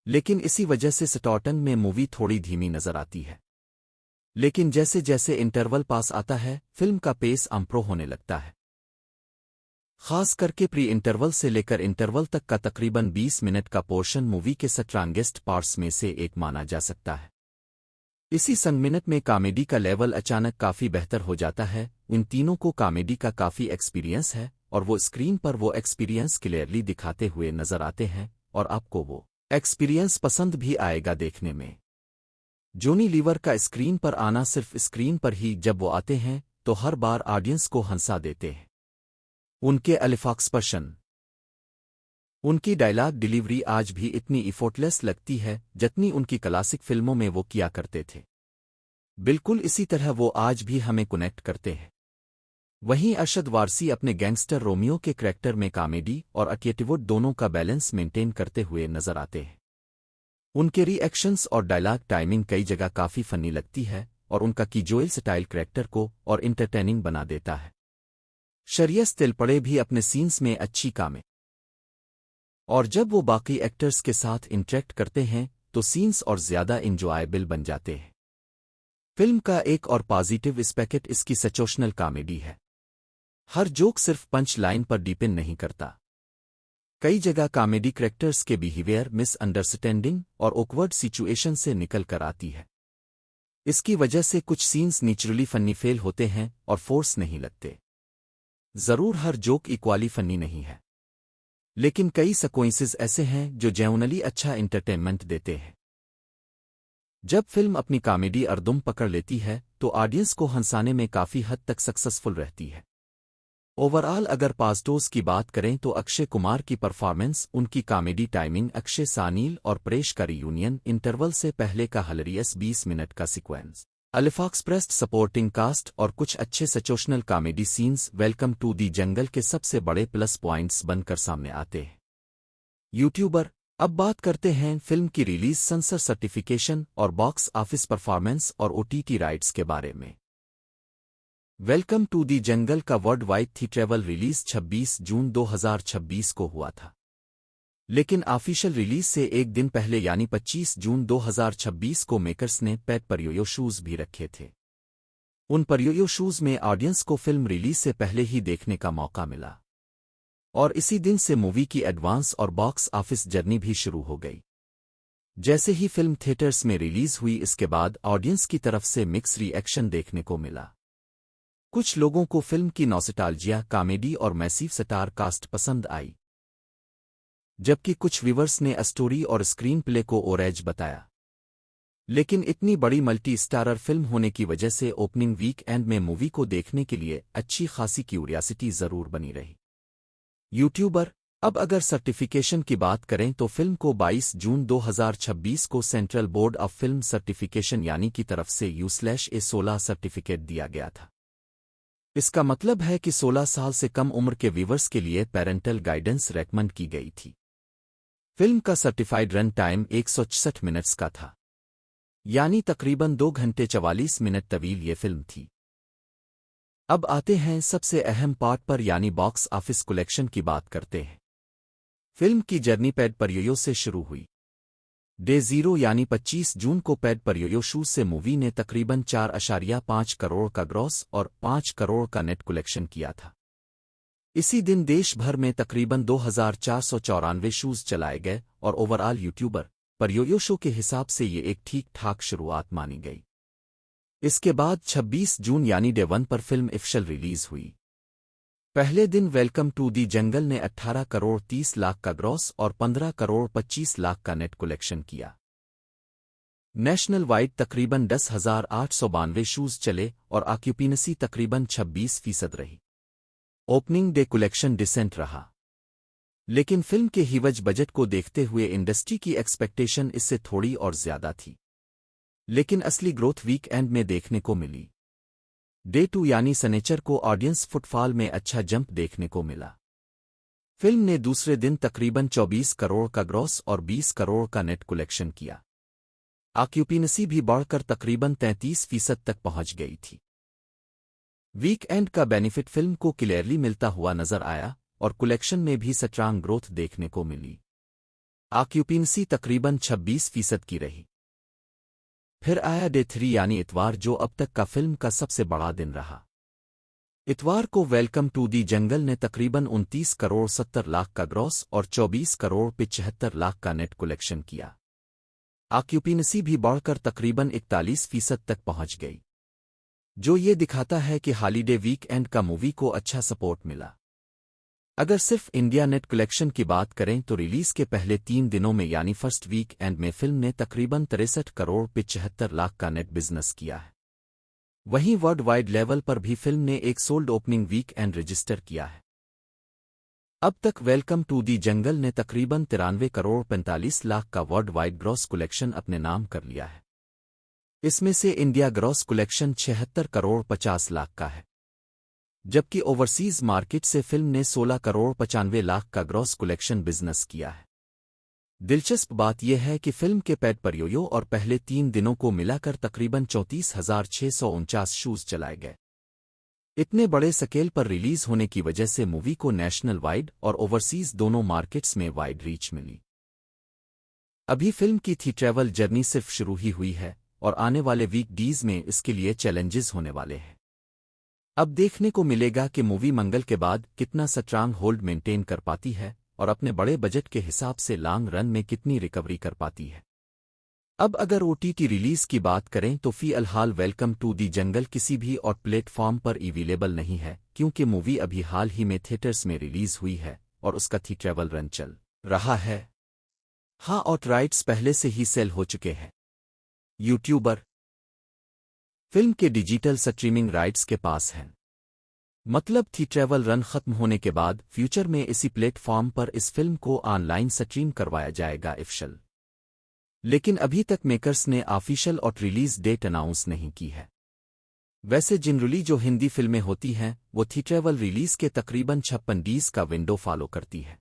लेकिन इसी वजह से स्टार्टिंग में मूवी थोड़ी धीमी नजर आती है। लेकिन जैसे जैसे इंटरवल पास आता है, फिल्म का पेस इम्प्रूव होने लगता है। खास करके प्री इंटरवल से लेकर इंटरवल तक का तकरीबन 20 मिनट का पोर्शन मूवी के स्ट्रांगेस्ट पार्ट्स में से एक माना जा सकता है। इसी संग मिनट में कॉमेडी का लेवल अचानक काफी बेहतर हो जाता है। इन तीनों को कॉमेडी का काफी एक्सपीरियंस है और वो स्क्रीन पर वो एक्सपीरियंस क्लियरली दिखाते हुए नजर आते हैं और आपको वो एक्सपीरियंस पसंद भी आएगा देखने में। जॉनी लीवर का स्क्रीन पर आना सिर्फ स्क्रीन पर ही जब वो आते हैं तो हर बार ऑडियंस को हंसा देते हैं। उनके एक्सप्रेशन, उनकी डायलॉग डिलीवरी आज भी इतनी इफोर्टलेस लगती है जितनी उनकी क्लासिक फिल्मों में वो किया करते थे। बिल्कुल इसी तरह वो आज भी हमें कनेक्ट करते हैं। वहीं अरशद वारसी अपने गैंगस्टर रोमियो के करैक्टर में कॉमेडी और एटीट्यूड दोनों का बैलेंस मेंटेन करते हुए नजर आते हैं। उनके रिएक्शंस और डायलॉग टाइमिंग कई जगह काफी फनी लगती है और उनका कीजोयल स्टाइल करैक्टर को और इंटरटेनिंग बना देता है। शरियस तिलपड़े भी अपने सीन्स में अच्छी कामे और जब वो बाकी एक्टर्स के साथ इंटरेक्ट करते हैं तो सीन्स और ज्यादा इंजॉयबल बन जाते हैं। फिल्म का एक और पॉजिटिव एस्पेक्ट इसकी सिचुएशनल कॉमेडी है। हर जोक सिर्फ पंच लाइन पर डिपेंड नहीं करता। कई जगह कॉमेडी कैरेक्टर्स के बिहेवियर, मिसअंडरस्टैंडिंग और ऑकवर्ड सिचुएशन से निकल कर आती है। इसकी वजह से कुछ सीन्स नेचुरली फनी फेल होते हैं और फोर्स नहीं लगते। जरूर हर जोक इक्वाली फनी नहीं है, लेकिन कई सीक्वेंसेस ऐसे हैं जो जेन्युइनली अच्छा एंटरटेनमेंट देते हैं। जब फिल्म अपनी कॉमेडी अरदुम पकड़ लेती है तो ऑडियंस को हंसाने में काफी हद तक सक्सेसफुल रहती है। ओवरऑल अगर पॉजिटिव्स की बात करें तो अक्षय कुमार की परफॉर्मेंस, उनकी कॉमेडी टाइमिंग, अक्षय सानील और परेश का रियूनियन, इंटरवल से पहले का हिलेरियस 20 मिनट का सीक्वेंस, एक्सप्रेस्ड सपोर्टिंग कास्ट और कुछ अच्छे situational comedy scenes welcome to the jungle के सबसे बड़े प्लस पॉइंट्स बनकर सामने आते हैं। यूट्यूबर, अब बात करते हैं फिल्म की रिलीज, सेंसर सर्टिफिकेशन और बॉक्स ऑफिस परफॉर्मेंस और ओटीटी राइट्स के बारे में। वेलकम टू दी जंगल का वर्ल्ड वाइड थिएट्रेबल रिलीज 26 जून 2026 को हुआ था, लेकिन ऑफिशियल रिलीज से एक दिन पहले यानी 25 जून 2026 को मेकर्स ने पेड प्रीव्यू शोज भी रखे थे। उन प्रीव्यू शोज में ऑडियंस को फिल्म रिलीज से पहले ही देखने का मौका मिला और इसी दिन से मूवी की एडवांस और बॉक्स ऑफिस जर्नी भी शुरू हो गई। जैसे ही फिल्म थिएटर्स में रिलीज हुई, इसके बाद ऑडियंस की तरफ से मिक्स रिएक्शन देखने को मिला। कुछ लोगों को फिल्म की नॉस्टैल्जिया, कॉमेडी और मैसिव स्टार कास्ट पसंद आई, जबकि कुछ व्यूअर्स ने स्टोरी और स्क्रीन प्ले को ओरेज बताया। लेकिन इतनी बड़ी मल्टी स्टारर फिल्म होने की वजह से ओपनिंग वीक एंड में मूवी को देखने के लिए अच्छी खासी क्यूरियोसिटी जरूर बनी रही। यूट्यूबर, अब अगर सर्टिफिकेशन की बात करें तो फिल्म को 22 जून 2026 को central board of film certification यानी की तरफ से U/A16 सर्टिफिकेट दिया गया था। इसका मतलब है कि 16 साल से कम उम्र के व्यूअर्स के लिए पेरेंटल गाइडेंस रेकमेंड की गई थी। फिल्म का सर्टिफाइड रन टाइम 166 मिनट्स का था, यानी तकरीबन 2 घंटे 44 मिनट तवील ये फिल्म थी। अब आते हैं सबसे अहम पार्ट पर, यानी बॉक्स ऑफिस कलेक्शन की बात करते हैं। फिल्म की जर्नी पेड प्रीव्यू से शुरू हुई। डे 0 यानी 25 जून को पेड प्रीव्यू शो से मूवी ने तकरीबन 4.5 करोड़ का ग्रॉस और 5 करोड़ का नेट कलेक्शन किया था। इसी दिन देश भर में तकरीबन 2494 शोज चलाए गए और ओवरऑल यूट्यूबर प्रीव्यू शो के हिसाब से ये एक ठीक ठाक शुरुआत मानी गई। इसके बाद 26 जून यानी डे 1 पर फिल्म ऑफिशियल रिलीज हुई। पहले दिन वेलकम टू दी जंगल ने 18 करोड़ 30 लाख का ग्रॉस और 15 करोड़ 25 लाख का नेट कलेक्शन किया। नेशनल वाइड तकरीबन 10,892 शोज चले और ऑक्यूपेंसी तकरीबन 26% रही। ओपनिंग डे कलेक्शन डिसेंट रहा, लेकिन फिल्म के हिवज बजट को देखते हुए इंडस्ट्री की एक्सपेक्टेशन इससे थोड़ी और ज्यादा थी। लेकिन असली ग्रोथ वीक एंड में देखने को मिली। डे 2 यानी शनिचर को ऑडियंस फुटफॉल में अच्छा जंप देखने को मिला। फिल्म ने दूसरे दिन तकरीबन 24 करोड़ का ग्रॉस और 20 करोड़ का नेट कलेक्शन किया। ऑक्यूपेंसी भी बढ़कर तकरीबन 33% तक पहुंच गई थी। वीकएंड का बेनिफिट फिल्म को क्लियरली मिलता हुआ नजर आया और कलेक्शन में भी स्ट्रांग ग्रोथ देखने को मिली। ऑक्यूपेंसी तकरीबन 26% की रही। फिर आया डे 3 यानी इतवार, जो अब तक का फिल्म का सबसे बड़ा दिन रहा। इतवार को वेलकम टू दी जंगल ने तकरीबन 29 करोड़ 70 लाख का ग्रॉस और 24 करोड़ 75 लाख का नेट कलेक्शन किया। ऑक्यूपेंसी भी बढ़कर तकरीबन 41% तक पहुंच गई, जो ये दिखाता है कि हॉलीडे वीकएंड का मूवी को अच्छा सपोर्ट मिला। अगर सिर्फ इंडिया नेट कलेक्शन की बात करें तो रिलीज के पहले 3 दिनों में यानी फर्स्ट वीक एंड में फिल्म ने तकरीबन 63 करोड़ 75 लाख का नेट बिजनेस किया है। वहीं वर्ल्ड वाइड लेवल पर भी फिल्म ने एक solid opening weekend register किया है। अब तक वेलकम टू दी जंगल ने तकरीबन 93 करोड़ 45 लाख का वर्ल्ड वाइड ग्रॉस कलेक्शन अपने नाम कर लिया है। इसमें से India gross collection 76 crore 50 lakh का है, जबकि ओवरसीज मार्केट से फिल्म ने 16 करोड़ 95 लाख का ग्रॉस कलेक्शन बिजनेस किया है। दिलचस्प बात यह है कि फिल्म के पैड पर योयो और पहले 3 दिनों को मिलाकर तकरीबन 34,649 शूज चलाए गए। इतने बड़े स्केल पर रिलीज होने की वजह से मूवी को नेशनल वाइड और ओवरसीज दोनों मार्केट्स में वाइड रीच मिली। अभी फिल्म की थी ट्रैवल जर्नी सिर्फ शुरू ही हुई है और आने वाले वीक डीज में इसके लिए चैलेंजेस होने वाले हैं। अब देखने को मिलेगा कि मूवी मंगल के बाद कितना स्ट्रांग होल्ड मेंटेन कर पाती है और अपने बड़े बजट के हिसाब से लॉन्ग रन में कितनी रिकवरी कर पाती है। अब अगर ओटीटी रिलीज की बात करें तो फिलहाल वेलकम टू दी जंगल किसी भी और प्लेटफॉर्म पर अवेलेबल नहीं है, क्योंकि मूवी अभी हाल ही में थिएटर्स में रिलीज हुई है और उसका थिएट्रिकल रन चल रहा है। हाँ, और राइट्स पहले से ही सेल हो चुके हैं। यूट्यूबर फिल्म के डिजिटल स्ट्रीमिंग राइट्स के पास हैं, मतलब थिएट्रिकल रन खत्म होने के बाद फ्यूचर में इसी प्लेटफॉर्म पर इस फिल्म को ऑनलाइन स्ट्रीम करवाया जाएगा ऑफिशियल। लेकिन अभी तक मेकर्स ने ऑफिशियल और रिलीज डेट अनाउंस नहीं की है। वैसे जनरली जो हिंदी फिल्में होती हैं वो थिएट्रिकल रिलीज के तकरीबन 56 डेज का विंडो फॉलो करती है।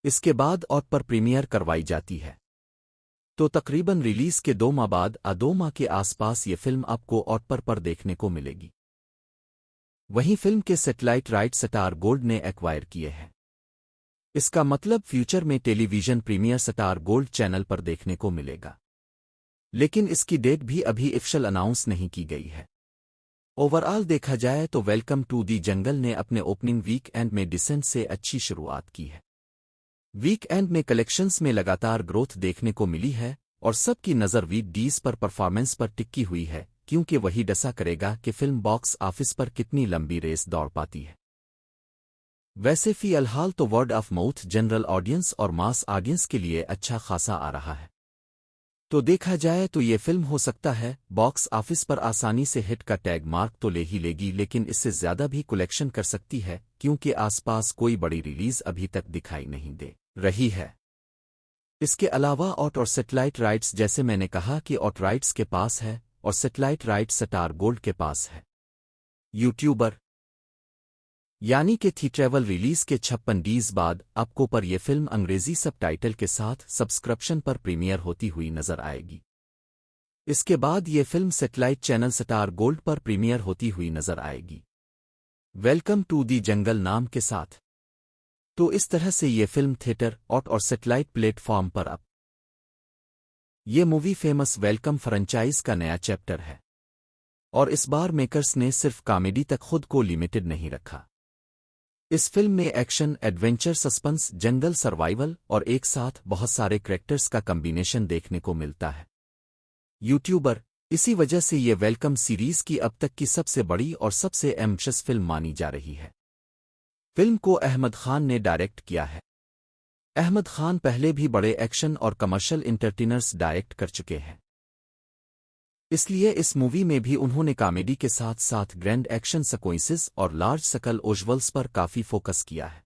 इसके बाद OTT पर प्रीमियर करवाई जाती है, तो तकरीबन रिलीज के 2 माह बाद 2 माह के आसपास ये फिल्म आपको OTT पर देखने को मिलेगी। वहीं फिल्म के सैटेलाइट राइट स्टार गोल्ड ने एक्वायर किए हैं। इसका मतलब फ्यूचर में television premiere Star Gold channel पर देखने को मिलेगा, लेकिन इसकी डेट भी अभी ऑफिशियल अनाउंस नहीं की गई है। ओवरऑल देखा जाए तो वेलकम टू दी जंगल ने अपने ओपनिंग वीक एंड में डिसेंट से अच्छी शुरुआत की है। वीक एंड में कलेक्शंस में लगातार ग्रोथ देखने को मिली है और सबकी नज़र वीक डीज पर परफॉर्मेंस पर टिकी हुई है, क्योंकि वही डसा करेगा कि फिल्म बॉक्स ऑफिस पर कितनी लंबी रेस दौड़ पाती है। वैसे फिलहाल तो word of mouth general audience और मास ऑडियंस के लिए अच्छा खासा आ रहा है, तो देखा जाए तो ये फिल्म हो सकता है बॉक्स ऑफिस पर आसानी से हिट का टैग मार्क तो ले ही लेगी, लेकिन इससे ज्यादा भी कलेक्शन कर सकती है, क्योंकि आसपास कोई बड़ी रिलीज अभी तक दिखाई नहीं दे रही है। इसके अलावा OTT और सैटेलाइट राइट्स, जैसे मैंने कहा कि OTT राइट्स के पास है और सैटेलाइट राइट्स स्टार गोल्ड के पास है। यूट्यूबर यानी कि थिएट्रिकल रिलीज के 56 डेज बाद आपको पर यह फिल्म अंग्रेजी सबटाइटल के साथ सब्सक्रिप्शन पर प्रीमियर होती हुई नजर आएगी। इसके बाद ये film satellite channel star gold पर प्रीमियर होती हुई नजर आएगी, वेलकम टू दी जंगल नाम के साथ। तो इस तरह से ये फिल्म थिएटर, OTT और सैटेलाइट प्लेटफॉर्म पर अब ये मूवी फेमस वेलकम फ्रेंचाइज का नया चैप्टर है। और इस बार मेकर्स ने सिर्फ कॉमेडी तक खुद को लिमिटेड नहीं रखा। इस फिल्म में एक्शन, एडवेंचर, सस्पेंस, जंगल सर्वाइवल और एक साथ बहुत सारे कैरेक्टर्स का कॉम्बिनेशन देखने को मिलता है। यूट्यूबर इसी वजह से ये वेलकम सीरीज की अब तक की सबसे बड़ी और सबसे एम्बिशियस फिल्म मानी जा रही है। फिल्म को अहमद खान ने डायरेक्ट किया है। अहमद खान पहले भी बड़े एक्शन और कमर्शियल एंटरटेनर्स डायरेक्ट कर चुके हैं, इसलिए इस मूवी में भी उन्होंने कॉमेडी के साथ साथ ग्रैंड एक्शन सीक्वेंसेस और लार्ज स्केल विजुअल्स पर काफी फोकस किया है।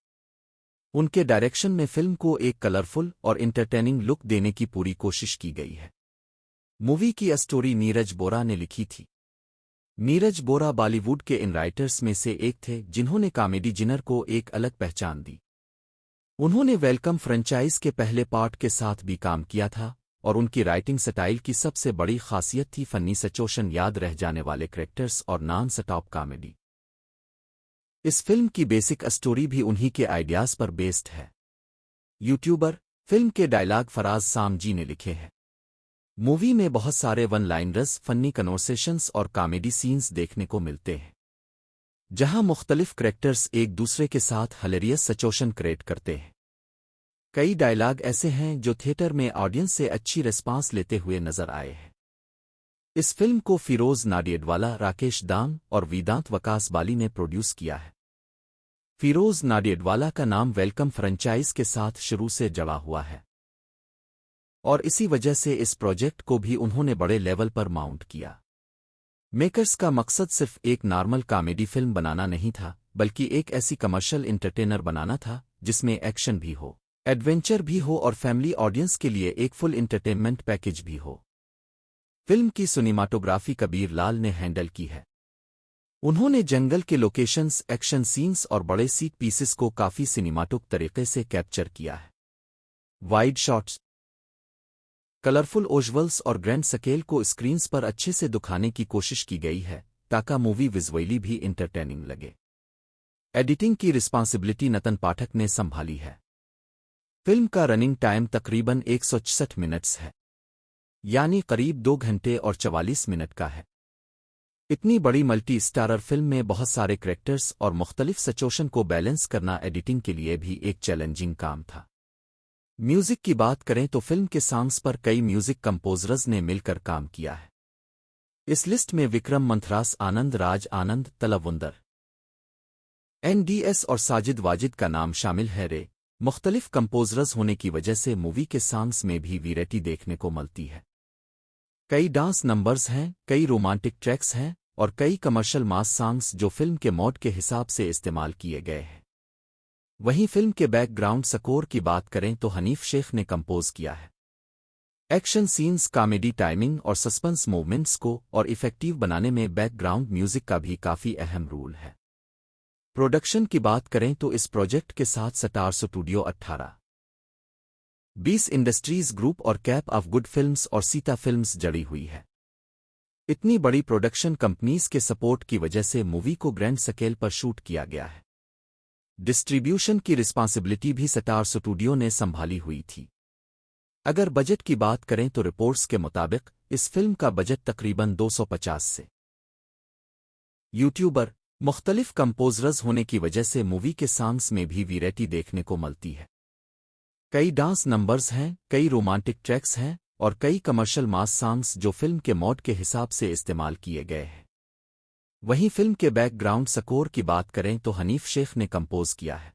उनके डायरेक्शन में फिल्म को एक कलरफुल और एंटरटेनिंग लुक देने की पूरी कोशिश की गई है। मूवी की स्टोरी नीरज बोरा ने लिखी थी। नीरज बोरा बॉलीवुड के इन राइटर्स में से एक थे जिन्होंने कॉमेडी जिनर को एक अलग पहचान दी। उन्होंने वेलकम फ्रेंचाइज के पहले पार्ट के साथ भी काम किया था और उनकी राइटिंग स्टाइल की सबसे बड़ी खासियत थी फनी सिचुएशन, याद रह जाने वाले कैरेक्टर्स और नॉन स्टॉप कॉमेडी। इस फिल्म की बेसिक स्टोरी भी उन्हीं के आइडियाज पर बेस्ड है। यूट्यूबर फिल्म के डायलॉग फराज सामजी ने लिखे हैं। मूवी में बहुत सारे वन लाइनर्स, फनी कन्वर्सेशंस और कॉमेडी सीन्स देखने को मिलते हैं, जहां मुख्तलिफ कैरेक्टर्स एक दूसरे के साथ हिलेरियस सिचुएशन क्रिएट करते हैं। कई डायलॉग ऐसे हैं जो थिएटर में ऑडियंस से अच्छी रिस्पांस लेते हुए नजर आए हैं। इस फिल्म को फिरोज नाडियाडवाला, राकेश दाम और वेदांत वकास बाली ने प्रोड्यूस किया है। फिरोज नाडियाडवाला का नाम वेलकम फ्रेंचाइज के साथ शुरू से जुड़ा हुआ है और इसी वजह से इस प्रोजेक्ट को भी उन्होंने बड़े लेवल पर माउंट किया। मेकर्स का मकसद सिर्फ एक नॉर्मल कॉमेडी फिल्म बनाना नहीं था, बल्कि एक ऐसी कमर्शियल इंटरटेनर बनाना था जिसमें एक्शन भी हो, एडवेंचर भी हो और फैमिली ऑडियंस के लिए एक फुल एंटरटेनमेंट पैकेज भी हो। फिल्म की सिनेमाटोग्राफी कबीर लाल ने हैंडल की है। उन्होंने जंगल के लोकेशंस, एक्शन सीन्स और बड़े सीट पीसेस को काफी सिनेमाटोक तरीके से कैप्चर किया है। वाइड शॉट्स, कलरफुल ओजुअल्स और ग्रैंड स्केल को स्क्रीन्स पर अच्छे से दिखाने की कोशिश की गई है ताकि मूवी विजुअली भी इंटरटेनिंग लगे। एडिटिंग की रिस्पॉन्सिबिलिटी नतन पाठक ने संभाली है। फिल्म का रनिंग टाइम तकरीबन 166 मिनट्स है, यानी करीब 2 घंटे और 44 मिनट का है। इतनी बड़ी मल्टी स्टारर फिल्म में बहुत सारे कैरेक्टर्स और मुख्तलिफ सिचुएशन को बैलेंस करना एडिटिंग के लिए भी एक चैलेंजिंग काम था। म्यूजिक की बात करें तो फिल्म के सॉन्ग्स पर कई म्यूजिक कंपोजर्स ने मिलकर काम किया है। इस लिस्ट में विक्रम मंथरास, आनंद राज आनंद, तलवुंदर NDS और साजिद वाजिद का नाम शामिल है। मुख्तलिफ कंपोजर्स होने की वजह से मूवी के सॉन्ग्स में भी वैरायटी देखने को मिलती है। कई डांस नंबर्स हैं, कई रोमांटिक ट्रैक्स हैं और कई कमर्शियल मास सॉन्ग्स जो फिल्म के मोड के हिसाब से इस्तेमाल किए गए हैं। वहीं फिल्म के बैकग्राउंड स्कोर की बात करें तो हनीफ शेख ने कंपोज किया है। एक्शन सीन्स, कॉमेडी टाइमिंग और सस्पेंस मूवमेंट्स को और इफेक्टिव बनाने में बैकग्राउंड म्यूजिक का भी काफी अहम रोल है। प्रोडक्शन की बात करें तो इस प्रोजेक्ट के साथ स्टार स्टूडियो 18, 20 इंडस्ट्रीज ग्रुप और कैप ऑफ गुड फिल्म्स और सीता फिल्म्स जड़ी हुई है। इतनी बड़ी प्रोडक्शन कंपनीज के सपोर्ट की वजह से मूवी को ग्रैंड स्केल पर शूट किया गया है। डिस्ट्रीब्यूशन की रिस्पॉन्सिबिलिटी भी स्टार स्टूडियो ने संभाली हुई थी। अगर बजट की बात करें तो रिपोर्ट्स के मुताबिक इस फिल्म का बजट तकरीबन 250 से। यूट्यूबर मुख्तलिफ कंपोजर्स होने की वजह से मूवी के सॉन्ग्स में भी वैरायटी देखने को मिलती है। कई डांस नंबर्स हैं, कई रोमांटिक ट्रैक्स हैं और कई कमर्शियल मास सॉन्ग्स जो फिल्म के मोड के हिसाब से इस्तेमाल किए गए हैं। वहीं फिल्म के बैकग्राउंड स्कोर की बात करें तो हनीफ शेख ने कंपोज किया है।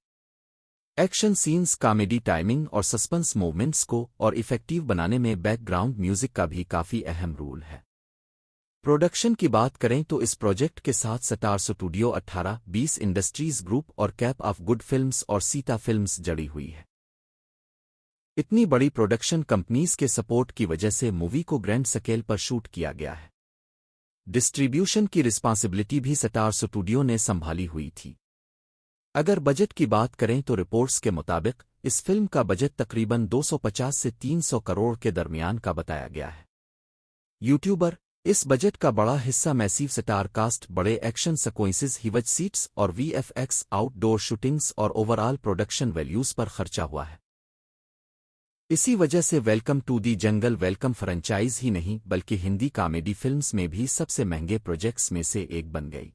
एक्शन सीन्स, कॉमेडी टाइमिंग और सस्पेंस मूवमेंट्स को और इफेक्टिव बनाने में बैकग्राउंड म्यूजिक का भी काफी अहम रोल है। प्रोडक्शन की बात करें तो इस प्रोजेक्ट के साथ स्टार स्टूडियो 18, 20 इंडस्ट्रीज ग्रुप और कैप ऑफ गुड फिल्म्स और सीता फिल्म्स जड़ी हुई है। इतनी बड़ी प्रोडक्शन कंपनीज के सपोर्ट की वजह से मूवी को ग्रैंड स्केल पर शूट किया गया है। डिस्ट्रीब्यूशन की रिस्पॉन्सिबिलिटी भी स्टार स्टूडियो ने संभाली हुई थी। अगर बजट की बात करें तो रिपोर्ट्स के मुताबिक इस फिल्म का बजट तकरीबन 250 से 300 करोड़ के दरमियान का बताया गया है। यूट्यूबर इस बजट का बड़ा हिस्सा मैसिव स्टार कास्ट, बड़े एक्शन सीक्वेंसेस, हिवज सीट्स और VFX, आउटडोर शूटिंग्स और ओवरऑल प्रोडक्शन वैल्यूज पर खर्चा हुआ है। इसी वजह से welcome to the jungle welcome franchise ही नहीं बल्कि हिंदी कॉमेडी फिल्म्स में भी सबसे महंगे प्रोजेक्ट्स में से एक बन गई।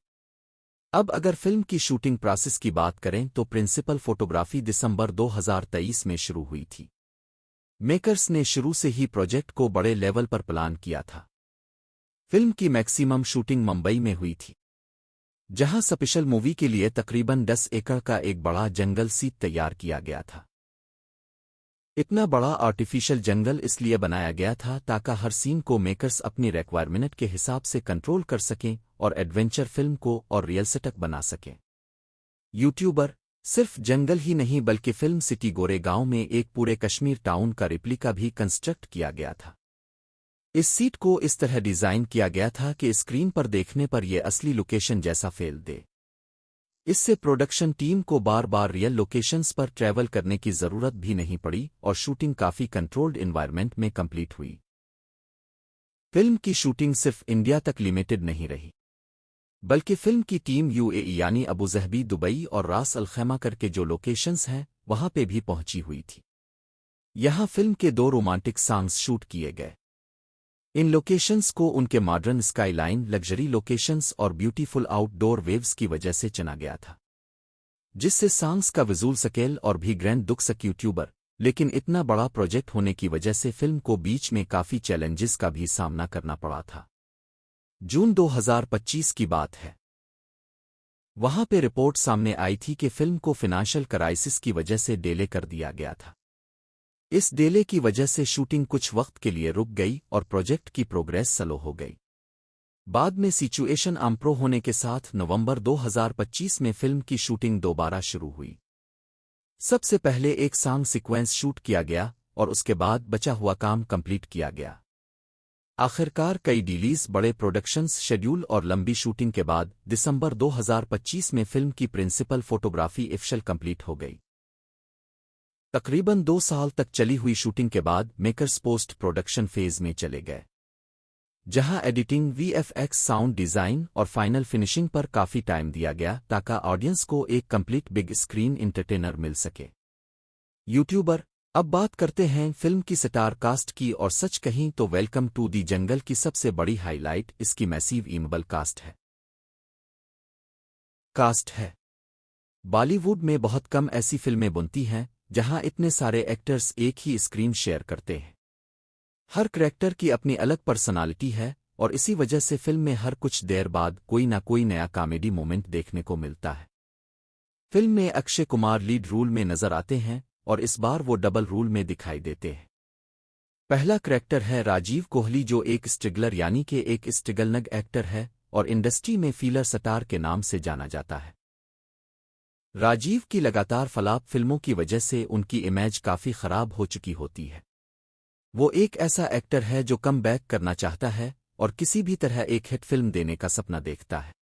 अब अगर फिल्म की शूटिंग प्रोसेस की बात करें तो प्रिंसिपल फोटोग्राफी दिसंबर 2023 में शुरू हुई थी। मेकर्स ने शुरू से ही प्रोजेक्ट को बड़े लेवल पर प्लान किया था। फिल्म की मैक्सिमम शूटिंग मुंबई में हुई थी, जहां स्पेशल मूवी के लिए तकरीबन 10 एकड़ का एक बड़ा जंगल सीट तैयार किया गया था। इतना बड़ा आर्टिफिशियल जंगल इसलिए बनाया गया था ताकि हर सीन को मेकर्स अपनी रिक्वायरमेंट के हिसाब से कंट्रोल कर सकें और एडवेंचर फिल्म को और रियलिस्टिक बना सकें। यूट्यूबर सिर्फ जंगल ही नहीं बल्कि फिल्म सिटी गोरेगांव में एक पूरे कश्मीर टाउन का रिप्लिका भी कंस्ट्रक्ट किया गया था। इस सीट को इस तरह डिजाइन किया गया था कि स्क्रीन पर देखने पर यह असली लोकेशन जैसा फेल दे। इससे प्रोडक्शन टीम को बार बार रियल लोकेशंस पर ट्रैवल करने की जरूरत भी नहीं पड़ी और शूटिंग काफी कंट्रोल्ड एनवायरनमेंट में कंप्लीट हुई। फिल्म की शूटिंग सिर्फ इंडिया तक लिमिटेड नहीं रही, बल्कि फिल्म की टीम यूएई यानी अबुजहबी, दुबई और रास अल खैमा करके जो लोकेशंस हैं वहां पे भी पहुंची हुई थी। यहां फिल्म के 2 रोमांटिक सॉन्ग्स शूट किए गए। इन लोकेशंस को उनके मॉडर्न स्काईलाइन, लग्जरी लोकेशंस और ब्यूटीफुल आउटडोर वेव्स की वजह से चुना गया था, जिससे सॉन्ग्स का विजुअल स्केल और भी ग्रैंड दुख सक यूट्यूबर। लेकिन इतना बड़ा प्रोजेक्ट होने की वजह से फिल्म को बीच में काफी चैलेंजेस का भी सामना करना पड़ा था। जून 2025 की बात है। वहां पे रिपोर्ट सामने आई थी कि फिल्म को फाइनेंशियल क्राइसिस की वजह से डिले कर दिया गया था। इस डिले की वजह से शूटिंग कुछ वक्त के लिए रुक गई और प्रोजेक्ट की प्रोग्रेस स्लो हो गई। बाद में सिचुएशन इम्प्रूव होने के साथ नवंबर 2025 में फिल्म की शूटिंग दोबारा शुरू हुई। सबसे पहले एक सॉन्ग सीक्वेंस शूट किया गया और उसके बाद बचा हुआ काम कंप्लीट किया गया। आखिरकार कई डिलीज, बड़े प्रोडक्शंस शेड्यूल और लंबी शूटिंग के बाद दिसंबर 2025 में फिल्म की प्रिंसिपल फोटोग्राफी ऑफिशियल कंप्लीट हो गई। तकरीबन 2 साल तक चली हुई शूटिंग के बाद मेकर्स पोस्ट प्रोडक्शन फेज में चले गए, जहां एडिटिंग, वीएफएक्स, साउंड डिजाइन और फाइनल फिनिशिंग पर काफी टाइम दिया गया ताकि ऑडियंस को एक कंप्लीट बिग स्क्रीन एंटरटेनर मिल सके। यूट्यूबर, अब बात करते हैं फिल्म की स्टार कास्ट की, और सच कहीं तो वेलकम टू दी जंगल की सबसे बड़ी हाईलाइट इसकी मैसिव इमेबल कास्ट है। बॉलीवुड में बहुत कम ऐसी फिल्में बनती हैं जहां इतने सारे एक्टर्स एक ही स्क्रीन शेयर करते हैं। हर करैक्टर की अपनी अलग पर्सनालिटी है और इसी वजह से फिल्म में हर कुछ देर बाद कोई ना कोई नया कॉमेडी मोमेंट देखने को मिलता है। फिल्म में अक्षय कुमार लीड रोल में नजर आते हैं और इस बार वो डबल रोल में दिखाई देते हैं। पहला करैक्टर है राजीव कोहली, जो एक स्ट्रिगलर यानी कि एक स्ट्रिगलनग एक्टर है और इंडस्ट्री में फीलर स्टार के नाम से जाना जाता है। राजीव की लगातार फ्लॉप फिल्मों की वजह से उनकी इमेज काफी खराब हो चुकी होती है। वो एक ऐसा एक्टर है जो कम बैक करना चाहता है और किसी भी तरह एक हिट फिल्म देने का सपना देखता है।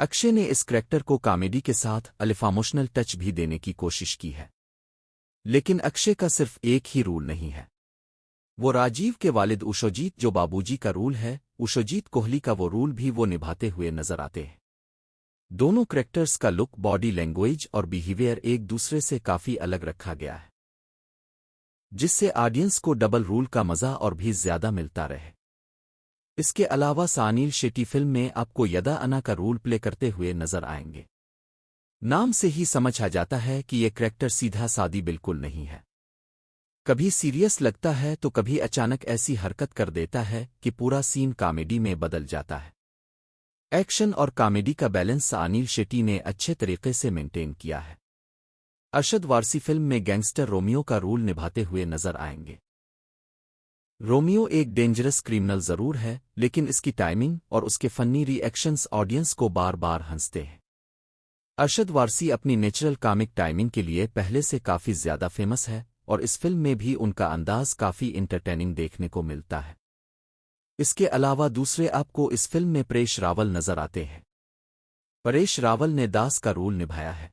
अक्षय ने इस करैक्टर को कॉमेडी के साथ इमोशनल टच भी देने की कोशिश की है। लेकिन अक्षय का सिर्फ एक ही रोल नहीं है। वो राजीव के वालिद उशोजीत, जो बाबूजी का रोल है, उशोजीत कोहली का वो रोल भी वो निभाते हुए नजर आते हैं। दोनों करैक्टर्स का लुक, बॉडी लैंग्वेज और बिहेवियर एक दूसरे से काफी अलग रखा गया है, जिससे ऑडियंस को डबल रोल का मजा और भी ज्यादा मिलता रहे। इसके अलावा सानील शेट्टी फिल्म में आपको यदा अन्ना का रोल प्ले करते हुए नजर आएंगे। नाम से ही समझ आ जाता है कि ये करैक्टर सीधा सादी बिल्कुल नहीं है। कभी सीरियस लगता है तो कभी अचानक ऐसी हरकत कर देता है कि पूरा सीन कॉमेडी में बदल जाता है। एक्शन और कॉमेडी का बैलेंस सानील शेट्टी ने अच्छे तरीके से मेंटेन किया है। अरशद वारसी फिल्म में गैंगस्टर रोमियो का रोल निभाते हुए नजर आएंगे। रोमियो एक डेंजरस क्रिमिनल जरूर है, लेकिन इसकी टाइमिंग और उसके फनी रिएक्शंस ऑडियंस को बार बार हंसते हैं। अरशद वारसी अपनी नेचुरल कॉमिक टाइमिंग के लिए पहले से काफी ज्यादा फेमस है और इस फिल्म में भी उनका अंदाज काफी इंटरटेनिंग देखने को मिलता है। इसके अलावा दूसरे आपको इस फिल्म में परेश रावल नजर आते हैं। परेश रावल ने दास का रोल निभाया है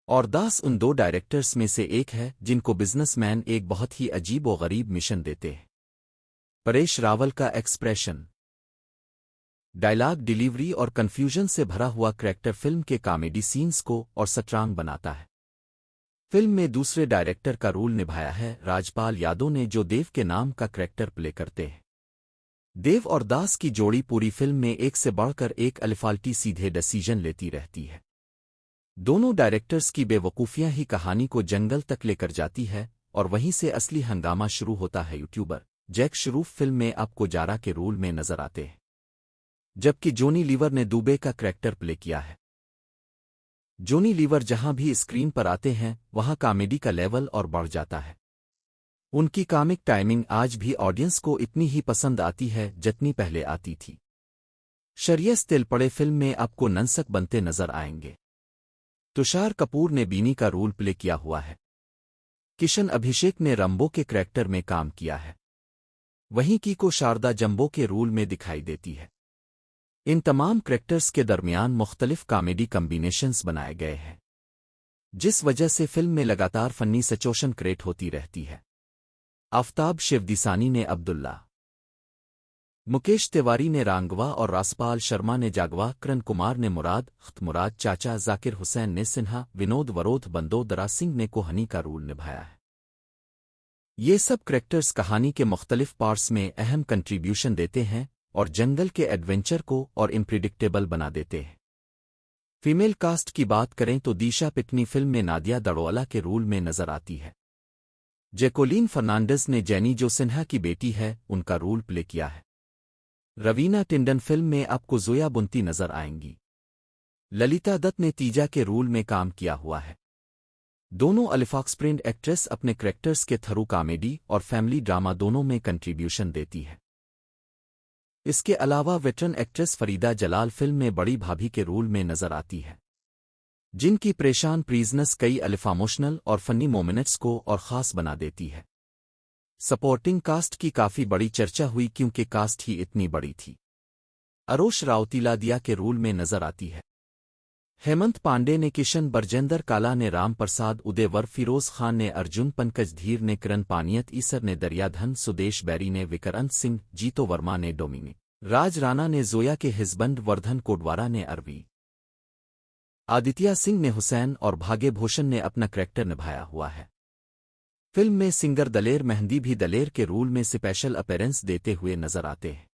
और दास उन 2 डायरेक्टर्स में से एक है जिनको बिजनेसमैन एक बहुत ही अजीब और गरीब मिशन देते हैं। परेश रावल का एक्सप्रेशन, डायलॉग डिलीवरी और कंफ्यूजन से भरा हुआ करैक्टर फिल्म के कॉमेडी सीन्स को और स्ट्रांग बनाता है। फिल्म में दूसरे डायरेक्टर का रोल निभाया है राजपाल यादव ने, जो देव के नाम का करैक्टर प्ले करते हैं। देव और दास की जोड़ी पूरी फिल्म में एक से बढ़कर एक अलिफाल्टी सीधे डिसीजन लेती रहती है। दोनों डायरेक्टर्स की बेवकूफियां ही कहानी को जंगल तक लेकर जाती है और वहीं से असली हंगामा शुरू होता है। यूट्यूबर जैक श्रूफ फिल्म में आपको जारा के रोल में नजर आते हैं, जबकि जोनी लीवर ने दुबे का करैक्टर प्ले किया है। जोनी लीवर जहां भी स्क्रीन पर आते हैं वहां कॉमेडी का लेवल और बढ़ जाता है। उनकी कॉमिक टाइमिंग आज भी ऑडियंस को इतनी ही पसंद आती है जितनी पहले आती थी। शरियस तिलपड़े फिल्म में आपको नंसक बनते नजर आएंगे। तुषार कपूर ने बीनी का रोल प्ले किया हुआ है। किशन अभिषेक ने रंबो के करैक्टर में काम किया है। वहीं कीको शारदा जंबो के रोल में दिखाई देती है। इन तमाम करैक्टर्स के दरमियान मुख्तलिफ कॉमेडी कम्बिनेशंस बनाए गए हैं, जिस वजह से फिल्म में लगातार फन्नी सिचुएशन क्रिएट होती रहती है। आफताब शिवदिसानी ने अब्दुल्ला, मुकेश तिवारी ने रांगवा और रासपाल शर्मा ने जागवा, करण कुमार ने मुराद, मुराद चाचा, जाकिर हुसैन ने सिन्हा, विनोद वरोध बंदोदरा सिंह ने कोहनी का रोल निभाया है। ये सब करैक्टर्स कहानी के मुख्तलिफ पार्ट्स में अहम कंट्रीब्यूशन देते हैं और जंगल के एडवेंचर को और इम्प्रिडिक्टेबल बना देते हैं। फीमेल कास्ट की बात करें तो दिशा पिटनी फिल्म में नादिया दड़ोवाला के रोल में नजर आती है। जैकोलीन फर्नांडिस ने जेनी, जो सिन्हा की बेटी है, उनका रोल प्ले किया है। रवीना टिंडन फिल्म में आपको जोया बुंती नजर आएंगी। ललिता दत्त ने तीजा के रोल में काम किया हुआ है। दोनों अलिफॉक्सप्रिंट एक्ट्रेस अपने करैक्टर्स के थ्रू कॉमेडी और फैमिली ड्रामा दोनों में कंट्रीब्यूशन देती है। इसके अलावा veteran actress Farida Jalal film में बड़ी भाभी के रोल में नजर आती है, जिनकी परेशान प्रीजनेस कई अलिफामोशनल और फनी मोमेंट्स को और ख़ास बना देती है। सपोर्टिंग कास्ट की काफ़ी बड़ी चर्चा हुई क्योंकि कास्ट ही इतनी बड़ी थी। अरोश राउतीला दिया के रोल में नजर आती है। हेमंत पांडे ने किशन, बरजेंदर काला ने राम प्रसाद, उदयवर, फिरोज खान ने अर्जुन, पंकज धीर ने किरण, पानियत ईसर ने दरियाधन, सुदेश बैरी ने विक्रांत सिंह, जीतो वर्मा ने डोमिनिक, राज राणा ने जोया के हिजबंड, वर्धन कोडवारा ने अरवी, आदित्य सिंह ने हुसैन और भाग्य भूषण ने अपना करैक्टर निभाया हुआ है। फिल्म में सिंगर दलेर मेहंदी भी दलेर के रोल में स्पेशल अपीयरेंस देते हुए नजर आते हैं।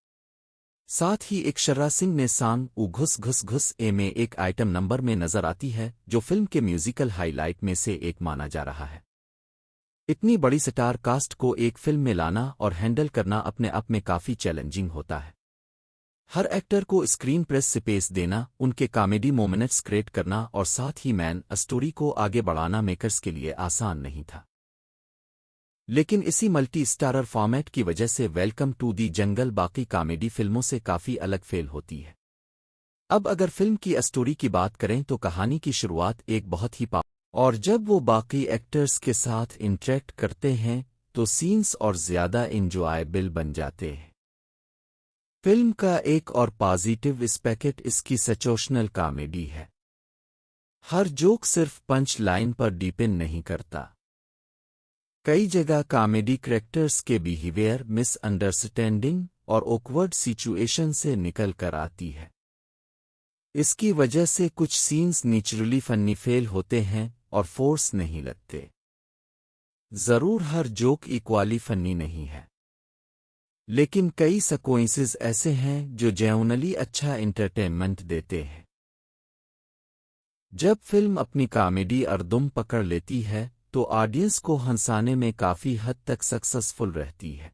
साथ ही एक शर्रा सिंह ने सांग ऊ घुस घुस घुस ए में एक आइटम नंबर में नजर आती है, जो फिल्म के म्यूजिकल हाईलाइट में से एक माना जा रहा है। इतनी बड़ी स्टार कास्ट को एक फिल्म में लाना और हैंडल करना अपने आप में काफी चैलेंजिंग होता है। हर एक्टर को स्क्रीन प्रेस स्पेस देना, उनके कॉमेडी मोमेंट्स क्रिएट करना और साथ ही मैन स्टोरी को आगे बढ़ाना मेकर्स के लिए आसान नहीं था। लेकिन इसी मल्टी स्टारर फॉर्मेट की वजह से वेलकम टू दी जंगल बाकी कॉमेडी फिल्मों से काफी अलग फेल होती है। अब अगर फिल्म की स्टोरी की बात करें तो कहानी की शुरुआत एक बहुत ही और जब वो बाकी एक्टर्स के साथ इंटरेक्ट करते हैं तो सीन्स और ज्यादा इंजॉयबल बन जाते हैं। फिल्म का एक और पॉजिटिव एस्पेक्ट इसकी सिचुएशनल कॉमेडी है। हर जोक सिर्फ पंच लाइन पर डिपेंड नहीं करता। कई जगह कॉमेडी करैक्टर्स के बिहेवियर, मिसअंडरस्टैंडिंग और ऑकवर्ड सिचुएशन से निकल कर आती है। इसकी वजह से कुछ सीन्स नेचुरली फनी फेल होते हैं और फोर्स नहीं लगते। जरूर हर जोक इक्वाली फनी नहीं है, लेकिन कई सीक्वेंसेस ऐसे हैं जो जेन्युइनली अच्छा एंटरटेनमेंट देते हैं। जब फिल्म अपनी कॉमेडी अरदुम पकड़ लेती है तो ऑडियंस को हंसाने में काफी हद तक सक्सेसफुल रहती है।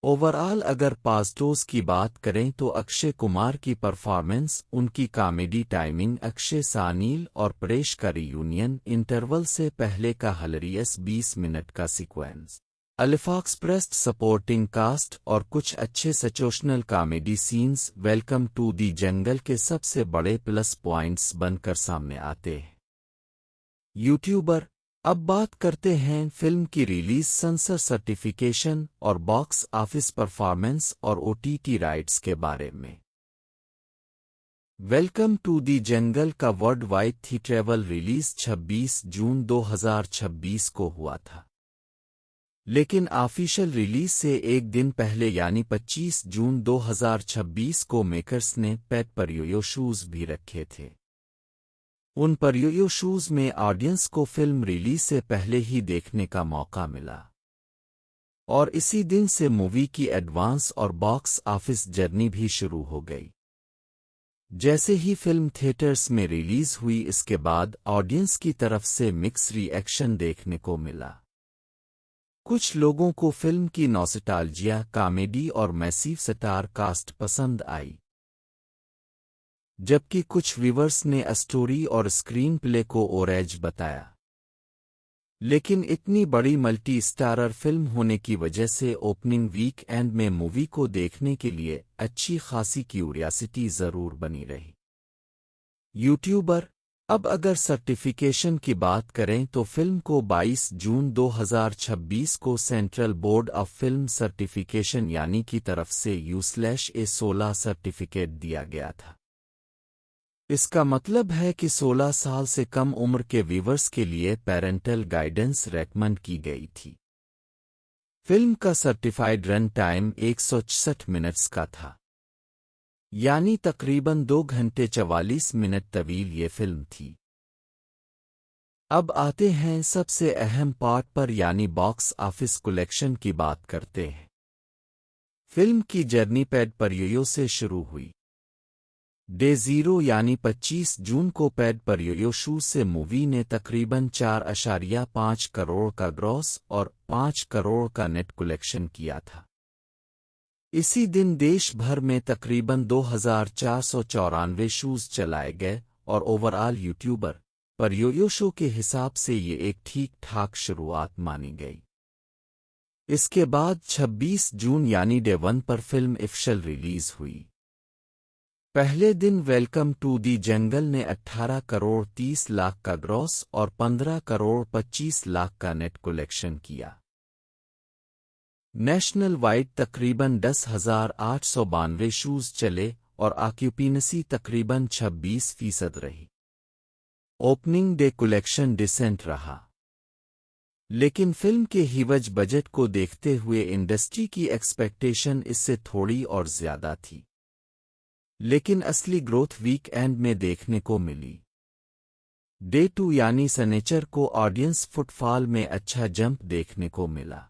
ओवरऑल अगर पॉजिटिव्स की बात करें तो अक्षय कुमार की परफॉर्मेंस, उनकी कॉमेडी टाइमिंग, अक्षय सानील और परेश का रियूनियन, इंटरवल से पहले का हिलेरियस 20 मिनट का सीक्वेंस, अलिफॉक्सप्रेस्ड सपोर्टिंग कास्ट और कुछ अच्छे situational comedy scenes welcome to the jungle के सबसे बड़े प्लस पॉइंट्स बनकर सामने आते हैं। यूट्यूबर, अब बात करते हैं फिल्म की रिलीज, सेंसर सर्टिफिकेशन और बॉक्स ऑफिस परफॉर्मेंस और ओटीटी राइट्स के बारे में। वेलकम टू दी जंगल का वर्ल्ड वाइड थिएट्रेबल रिलीज 26 जून 2026 को हुआ था, लेकिन ऑफिशियल रिलीज से एक दिन पहले यानी 25 जून 2026 को मेकर्स ने पेड प्रीव्यू शोज भी रखे थे। उन प्रीव्यू शोज में ऑडियंस को फिल्म रिलीज से पहले ही देखने का मौका मिला और इसी दिन से मूवी की एडवांस और बॉक्स ऑफिस जर्नी भी शुरू हो गई। जैसे ही फिल्म थिएटर्स में रिलीज हुई, इसके बाद ऑडियंस की तरफ से मिक्स रिएक्शन देखने को मिला। कुछ लोगों को फिल्म की नॉस्टैल्जिया, कॉमेडी और मैसिव स्टार कास्ट पसंद आई, जबकि कुछ व्यूअर्स ने स्टोरी और स्क्रीन प्ले को ओरेज बताया। लेकिन इतनी बड़ी मल्टी स्टारर फिल्म होने की वजह से ओपनिंग वीक एंड में मूवी को देखने के लिए अच्छी खासी क्यूरियोसिटी जरूर बनी रही। यूट्यूबर, अब अगर सर्टिफिकेशन की बात करें तो फिल्म को 22 जून 2026 को central board of film certification यानी की तरफ से U/A16 सर्टिफिकेट दिया गया था। इसका मतलब है कि 16 साल से कम उम्र के व्यूअर्स के लिए पेरेंटल गाइडेंस रेकमेंड की गई थी। फिल्म का सर्टिफाइड रन टाइम 166 मिनट्स का था, यानी तकरीबन 2 घंटे 44 मिनट तवील ये फिल्म थी। अब आते हैं सबसे अहम पार्ट पर, यानी बॉक्स ऑफिस कलेक्शन की बात करते हैं। फिल्म की जर्नी पैड पर से शुरू हुई। डे 0 यानी 25 जून को पैड पर शू से मूवी ने तकरीबन 4.5 करोड़ का ग्रॉस और 5 करोड़ का नेट कलेक्शन किया था। इसी दिन देश भर में तकरीबन 2494 शूज चलाए गए और ओवरऑल यूट्यूबर पर शो के हिसाब से ये एक ठीक ठाक शुरुआत मानी गई। इसके बाद 26 जून यानी डे 1 पर फिल्म ऑफिशियल रिलीज हुई। पहले दिन वेलकम टू दी जंगल ने 18 करोड़ 30 लाख का ग्रॉस और 15 करोड़ 25 लाख का नेट कलेक्शन किया। नेशनल वाइड तकरीबन 10,892 शूज चले और ऑक्यूपेंसी तकरीबन 26% रही। ओपनिंग डे कलेक्शन डिसेंट रहा, लेकिन फिल्म के ह्यूज बजट को देखते हुए इंडस्ट्री की एक्सपेक्टेशन इससे थोड़ी और ज्यादा थी। लेकिन असली ग्रोथ वीक एंड में देखने को मिली। डे 2 यानी शनिचर को ऑडियंस फुटफॉल में अच्छा जंप देखने को मिला।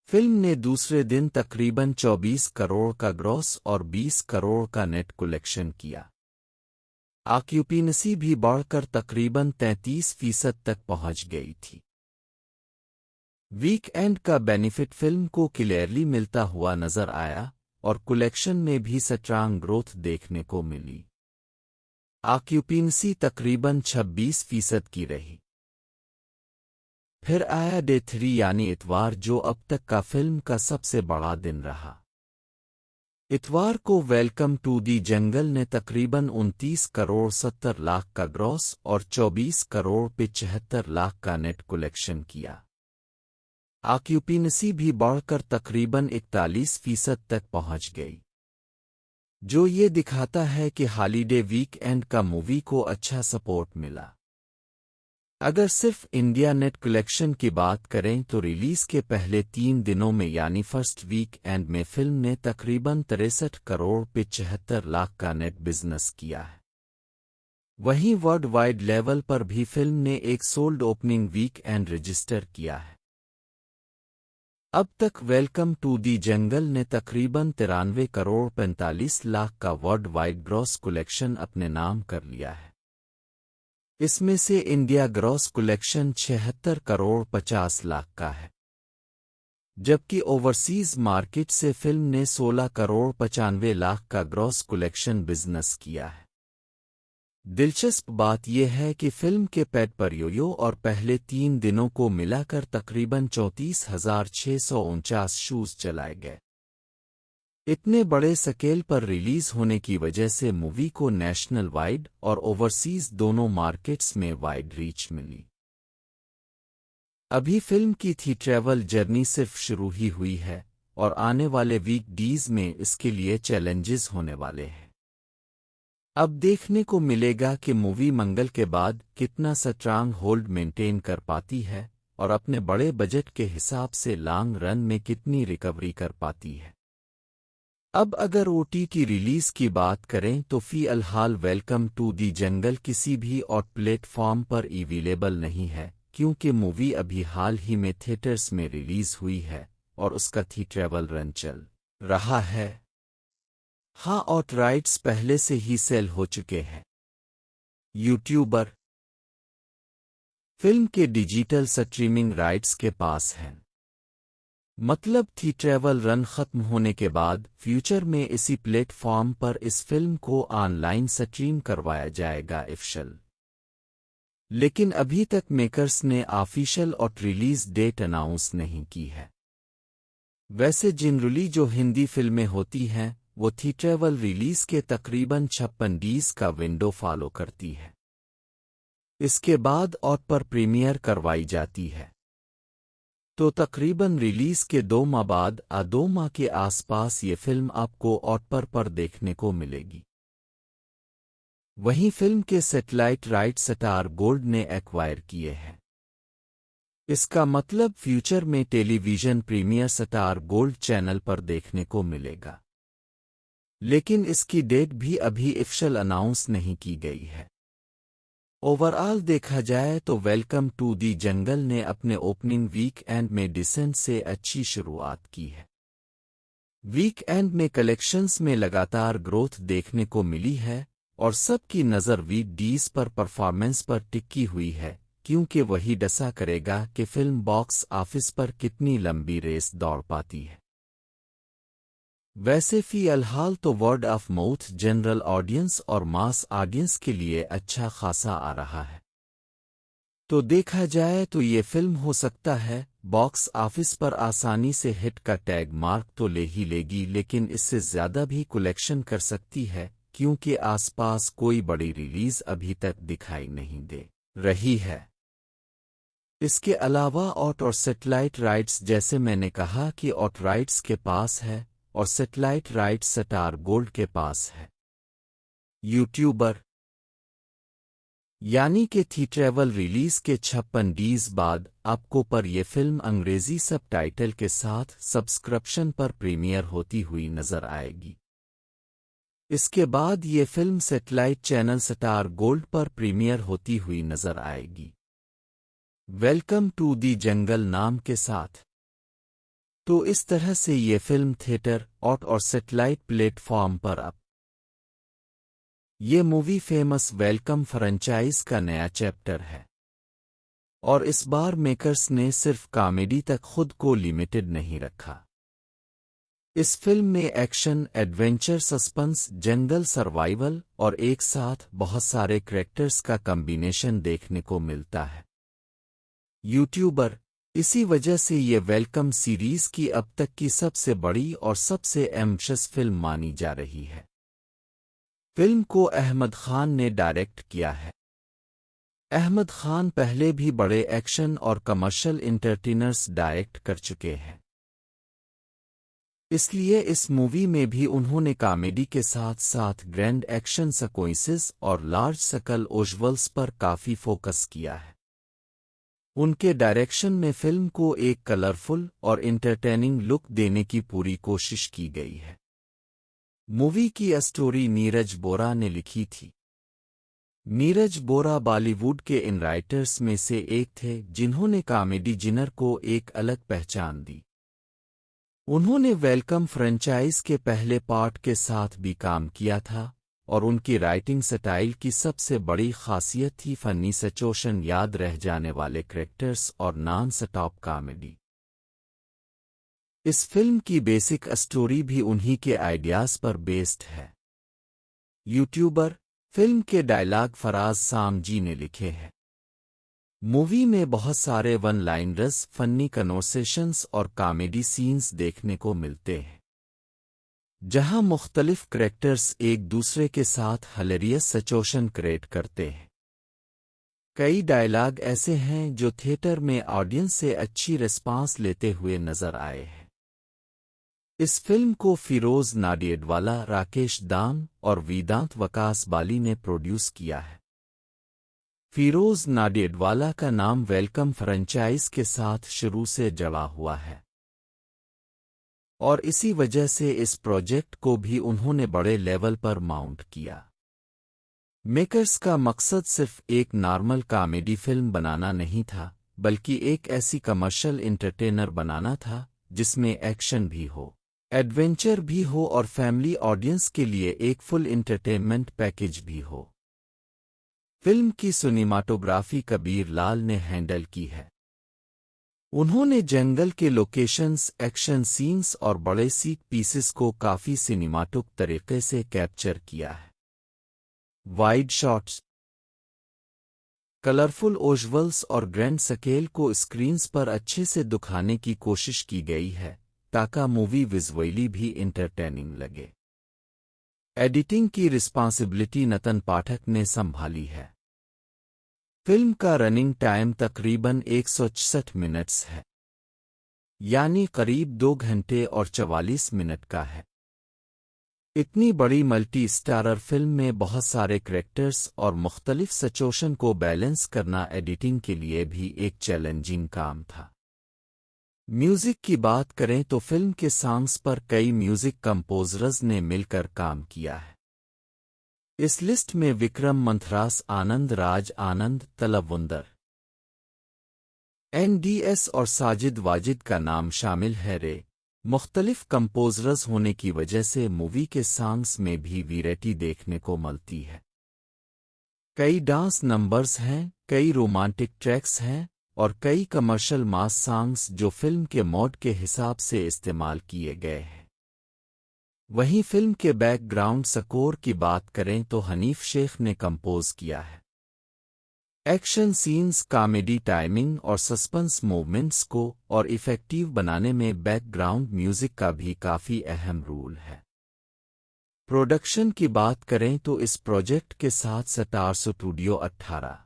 फिल्म ने दूसरे दिन तकरीबन 24 करोड़ का ग्रॉस और 20 करोड़ का नेट कलेक्शन किया। ऑक्यूपेंसी भी बढ़कर तकरीबन 33% तक पहुंच गई थी। वीक एंड का बेनिफिट फिल्म को क्लियरली मिलता हुआ नजर आया और कलेक्शन में भी स्ट्रांग ग्रोथ देखने को मिली। ऑक्यूपेंसी तकरीबन 26% की रही। फिर आया डे 3 यानी इतवार, जो अब तक का फिल्म का सबसे बड़ा दिन रहा। इतवार को वेलकम टू दी जंगल ने तकरीबन 29 करोड़ 70 लाख का ग्रॉस और 24 करोड़ 75 लाख का नेट कलेक्शन किया। ऑक्यूपेंसी भी बढ़कर तकरीबन 41% तक पहुंच गई, जो ये दिखाता है कि हॉलीडे वीक एंड का मूवी को अच्छा सपोर्ट मिला। अगर सिर्फ इंडिया नेट कलेक्शन की बात करें तो रिलीज के पहले 3 दिनों में यानी फर्स्ट वीक एंड में फिल्म ने तकरीबन 63 करोड़ 75 लाख का नेट बिजनेस किया है। वहीं वर्ल्ड वाइड लेवल पर भी फिल्म ने एक solid opening weekend register किया है। अब तक वेलकम टू दी जंगल ने तकरीबन 93 करोड़ 45 लाख का वर्ल्ड वाइड ग्रॉस कलेक्शन अपने नाम कर लिया है। इसमें से India gross collection 76 crore 50 lakh का है, जबकि ओवरसीज मार्केट से फिल्म ने 16 करोड़ 95 लाख का ग्रॉस कलेक्शन बिजनेस किया है। दिलचस्प बात यह है कि फिल्म के पैड पर और पहले 3 दिनों को मिलाकर तकरीबन 34,649 शूज चलाए गए। इतने बड़े स्केल पर रिलीज होने की वजह से मूवी को नेशनल वाइड और ओवरसीज दोनों मार्केट्स में वाइड रीच मिली। अभी फिल्म की थी ट्रैवल जर्नी सिर्फ शुरू ही हुई है और आने वाले वीक डीज में इसके लिए चैलेंजेस होने वाले हैं। अब देखने को मिलेगा कि मूवी मंगल के बाद कितना स्ट्रांग होल्ड मेंटेन कर पाती है और अपने बड़े बजट के हिसाब से लॉन्ग रन में कितनी रिकवरी कर पाती है। अब अगर OTT रिलीज की बात करें तो फिलहाल वेलकम टू दी जंगल किसी भी और प्लेटफॉर्म पर अवेलेबल नहीं है, क्योंकि मूवी अभी हाल ही में थिएटर्स में रिलीज हुई है और उसका थिएट्रेबल रन चल रहा है। हाँ, और राइट्स पहले से ही सेल हो चुके हैं। यूट्यूबर फिल्म के डिजिटल स्ट्रीमिंग राइट्स के पास हैं, मतलब थिएट्रेबल रन खत्म होने के बाद फ्यूचर में इसी प्लेटफॉर्म पर इस फिल्म को ऑनलाइन स्ट्रीम करवाया जाएगा ऑफिशियल। लेकिन अभी तक मेकर्स ने ऑफिशियल और रिलीज डेट अनाउंस नहीं की है। वैसे जनरली जो हिंदी फिल्में होती हैं वो थिएट्रेबल रिलीज के तकरीबन 56 डेज का विंडो फॉलो करती है। इसके बाद OTT पर प्रीमियर करवाई जाती है। तो तकरीबन रिलीज के 2 माह बाद 2 माह के आसपास ये फिल्म आपको OTT पर देखने को मिलेगी। वहीं फिल्म के सैटेलाइट राइट्स स्टार गोल्ड ने एक्वायर किए हैं। इसका मतलब फ्यूचर में television premiere Star Gold channel पर देखने को मिलेगा, लेकिन इसकी डेट भी अभी ऑफिशियल अनाउंस नहीं की गई है। ओवरऑल देखा जाए तो वेलकम टू दी जंगल ने अपने ओपनिंग वीक-एंड में डिसेंट से अच्छी शुरुआत की है। वीक-एंड में कलेक्शंस में लगातार ग्रोथ देखने को मिली है और सबकी नज़र वीक-डीज पर परफॉर्मेंस पर टिकी हुई है, क्योंकि वही डसा करेगा कि फिल्म बॉक्स ऑफिस पर कितनी लंबी रेस दौड़ पाती है। वैसे फ़िलहाल तो word of mouth general audience और मास ऑडियंस के लिए अच्छा खासा आ रहा है। तो देखा जाए तो ये फिल्म हो सकता है बॉक्स ऑफिस पर आसानी से हिट का टैग मार्क तो ले ही लेगी, लेकिन इससे ज़्यादा भी कलेक्शन कर सकती है, क्योंकि आसपास कोई बड़ी रिलीज अभी तक दिखाई नहीं दे रही है। इसके अलावा OTT और सैटेलाइट राइट्स, जैसे मैंने कहा कि OTT राइट्स के पास है और सैटेलाइट राइट्स स्टार गोल्ड के पास है। यूट्यूबर यानी कि थी ट्रैवल रिलीज के 56 डीज बाद आपको पर यह फिल्म अंग्रेजी सबटाइटल के साथ सब्सक्रिप्शन पर प्रीमियर होती हुई नजर आएगी। इसके बाद ये film satellite channel star gold पर प्रीमियर होती हुई नजर आएगी, वेलकम टू दी जंगल नाम के साथ। तो इस तरह से ये फिल्म थिएटर, OTT और सैटेलाइट प्लेटफॉर्म पर अब ये मूवी फेमस वेलकम फ्रेंचाइज का नया चैप्टर है। और इस बार मेकर्स ने सिर्फ कॉमेडी तक खुद को लिमिटेड नहीं रखा। इस फिल्म में एक्शन, एडवेंचर, सस्पेंस, जंगल सर्वाइवल और एक साथ बहुत सारे कैरेक्टर्स का कॉम्बिनेशन देखने को मिलता है। यूट्यूबर इसी वजह से ये वेलकम सीरीज की अब तक की सबसे बड़ी और सबसे एम्बिशियस फिल्म मानी जा रही है। फिल्म को अहमद खान ने डायरेक्ट किया है। अहमद खान पहले भी बड़े एक्शन और कमर्शियल एंटरटेनर्स डायरेक्ट कर चुके हैं, इसलिए इस मूवी में भी उन्होंने कॉमेडी के साथ साथ ग्रैंड एक्शन सीक्वेंसेस और लार्ज स्केल विजुअल्स पर काफी फोकस किया है। उनके डायरेक्शन में फिल्म को एक कलरफुल और एंटरटेनिंग लुक देने की पूरी कोशिश की गई है। मूवी की स्टोरी नीरज बोरा ने लिखी थी। नीरज बोरा बॉलीवुड के इन राइटर्स में से एक थे जिन्होंने कॉमेडी जिनर को एक अलग पहचान दी। उन्होंने वेलकम फ्रेंचाइज के पहले पार्ट के साथ भी काम किया था और उनकी राइटिंग स्टाइल की सबसे बड़ी खासियत थी फनी सिचुएशन, याद रह जाने वाले कैरेक्टर्स और नॉन स्टॉप कॉमेडी। इस फिल्म की बेसिक स्टोरी भी उन्हीं के आइडियाज पर बेस्ड है। यूट्यूबर फिल्म के डायलॉग फराज साम जी ने लिखे हैं। मूवी में बहुत सारे वन लाइनर्स, फनी कन्वर्सेशंस और कॉमेडी सीन्स देखने को मिलते हैं, जहां मुख्तलिफ कैरेक्टर्स एक दूसरे के साथ हिलेरियस सिचुएशन क्रिएट करते हैं। कई डायलॉग ऐसे हैं जो थिएटर में ऑडियंस से अच्छी रिस्पांस लेते हुए नजर आए हैं। इस फिल्म को फिरोज नाडियाडवाला, राकेश दाम और वेदांत वकास बाली ने प्रोड्यूस किया है। फिरोज नाडियाडवाला का नाम वेलकम फ्रेंचाइज के साथ शुरू से जुड़ा हुआ है और इसी वजह से इस प्रोजेक्ट को भी उन्होंने बड़े लेवल पर माउंट किया। मेकर्स का मकसद सिर्फ एक नॉर्मल कॉमेडी फिल्म बनाना नहीं था, बल्कि एक ऐसी कमर्शियल एंटरटेनर बनाना था जिसमें एक्शन भी हो, एडवेंचर भी हो और फैमिली ऑडियंस के लिए एक फुल एंटरटेनमेंट पैकेज भी हो। फिल्म की सिनेमाटोग्राफी कबीर लाल ने हैंडल की है। उन्होंने जंगल के लोकेशंस, एक्शन सीन्स और बड़े सीट पीसेस को काफी सिनेमाटिक तरीके से कैप्चर किया है। वाइड शॉट्स, कलरफुल विजुअल्स और ग्रैंड स्केल को स्क्रीन्स पर अच्छे से दिखाने की कोशिश की गई है ताकि मूवी विजुअली भी इंटरटेनिंग लगे। एडिटिंग की रिस्पांसिबिलिटी नतन पाठक ने संभाली है। फिल्म का रनिंग टाइम तकरीबन 166 मिनट्स है, यानी करीब 2 घंटे और 44 मिनट का है। इतनी बड़ी मल्टी स्टारर फिल्म में बहुत सारे कैरेक्टर्स और मुख्तलिफ सिचुएशन को बैलेंस करना एडिटिंग के लिए भी एक चैलेंजिंग काम था। म्यूजिक की बात करें तो फिल्म के सॉन्ग्स पर कई म्यूजिक कंपोजर्स ने मिलकर काम किया है। इस लिस्ट में विक्रम मंथरास, आनंद राज आनंद, तलवुंदर NDS और साजिद वाजिद का नाम शामिल है। मुख्तलिफ कंपोजर्स होने की वजह से मूवी के सॉन्ग्स में भी वैरायटी देखने को मिलती है। कई डांस नंबर्स हैं, कई रोमांटिक ट्रैक्स हैं और कई कमर्शियल मास सॉन्ग्स जो फिल्म के मोड के हिसाब से इस्तेमाल किए गए हैं। वहीं फिल्म के बैकग्राउंड स्कोर की बात करें तो हनीफ शेख ने कंपोज किया है। एक्शन सीन्स, कॉमेडी टाइमिंग और सस्पेंस मूवमेंट्स को और इफेक्टिव बनाने में बैकग्राउंड म्यूजिक का भी काफी अहम रोल है। प्रोडक्शन की बात करें तो इस प्रोजेक्ट के साथ स्टार स्टूडियो 18,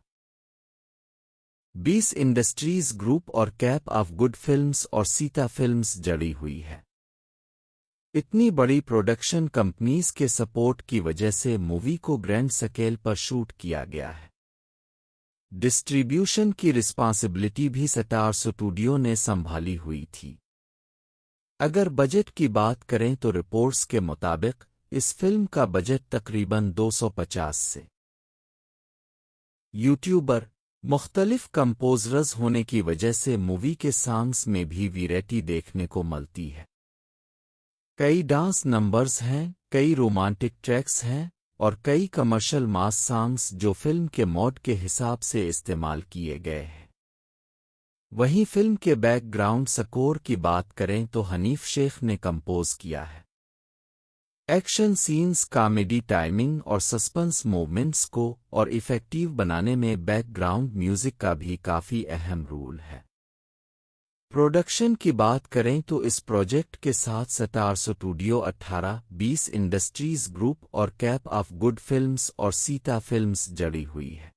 20 इंडस्ट्रीज ग्रुप और कैप ऑफ गुड फिल्म्स और सीता फिल्म्स जुड़ी हुई है। इतनी बड़ी प्रोडक्शन कंपनीज के सपोर्ट की वजह से मूवी को ग्रैंड स्केल पर शूट किया गया है। डिस्ट्रीब्यूशन की रिस्पांसिबिलिटी भी स्टार स्टूडियो ने संभाली हुई थी। अगर बजट की बात करें तो रिपोर्ट्स के मुताबिक इस फिल्म का बजट तकरीबन 250 से। यूट्यूबर, मुख्तलिफ कंपोजर्स होने की वजह से मूवी के सॉन्ग्स में भी वैरायटी देखने को मिलती है। कई डांस नंबर्स हैं, कई रोमांटिक ट्रैक्स हैं और कई कमर्शियल मास सॉन्ग्स जो फिल्म के मोड के हिसाब से इस्तेमाल किए गए हैं। वहीं फिल्म के बैकग्राउंड स्कोर की बात करें तो हनीफ शेख ने कंपोज किया है। एक्शन सीन्स, कॉमेडी टाइमिंग और सस्पेंस मूवमेंट्स को और इफेक्टिव बनाने में बैकग्राउंड म्यूजिक का भी काफी अहम रोल है। प्रोडक्शन की बात करें तो इस प्रोजेक्ट के साथ स्टार स्टूडियो 18, 20 इंडस्ट्रीज ग्रुप और कैप ऑफ गुड फिल्म्स और सीता फिल्म्स जुड़ी हुई है।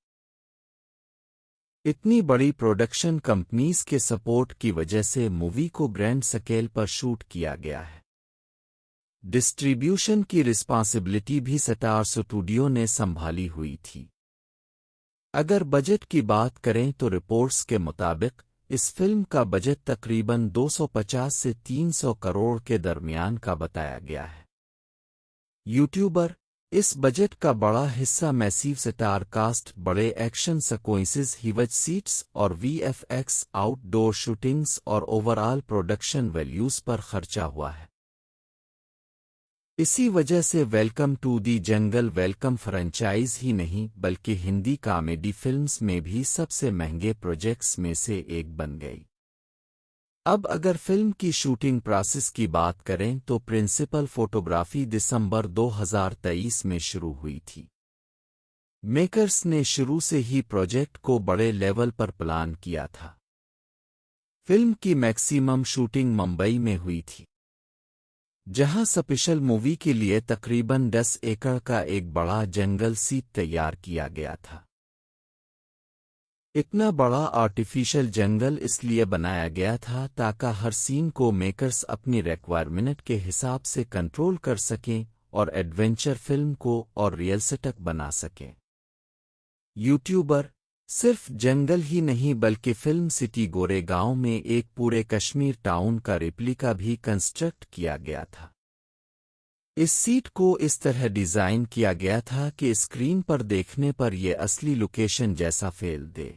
इतनी बड़ी प्रोडक्शन कंपनीज के सपोर्ट की वजह से मूवी को ग्रैंड स्केल पर शूट किया गया है। डिस्ट्रीब्यूशन की रिस्पांसिबिलिटी भी स्टार स्टूडियो ने संभाली हुई थी। अगर बजट की बात करें तो रिपोर्ट्स के मुताबिक इस फिल्म का बजट तकरीबन 250 से 300 करोड़ के दरमियान का बताया गया है। यूट्यूबर, इस बजट का बड़ा हिस्सा मैसिव स्टार कास्ट, बड़े एक्शन सीक्वेंसेस, हिवज सीट्स और VFX, आउटडोर शूटिंग्स और ओवरऑल प्रोडक्शन वैल्यूज पर खर्चा हुआ है। इसी वजह से welcome to the jungle welcome franchise ही नहीं बल्कि हिंदी कॉमेडी फिल्म्स में भी सबसे महंगे प्रोजेक्ट्स में से एक बन गई। अब अगर फिल्म की शूटिंग प्रोसेस की बात करें तो प्रिंसिपल फोटोग्राफी दिसंबर 2023 में शुरू हुई थी। मेकर्स ने शुरू से ही प्रोजेक्ट को बड़े लेवल पर प्लान किया था। फिल्म की मैक्सिमम शूटिंग मुंबई में हुई थी, जहां स्पेशल मूवी के लिए तकरीबन 10 एकड़ का एक बड़ा जंगल सीट तैयार किया गया था। इतना बड़ा आर्टिफिशियल जंगल इसलिए बनाया गया था ताकि हर सीन को मेकर्स अपनी रिक्वायरमेंट के हिसाब से कंट्रोल कर सकें और एडवेंचर फिल्म को और रियलिस्टिक बना सकें। यूट्यूबर, सिर्फ जंगल ही नहीं बल्कि फिल्म सिटी गोरेगांव में एक पूरे कश्मीर टाउन का रेप्लिका भी कंस्ट्रक्ट किया गया था। इस सीट को इस तरह डिजाइन किया गया था कि स्क्रीन पर देखने पर यह असली लोकेशन जैसा फील दे।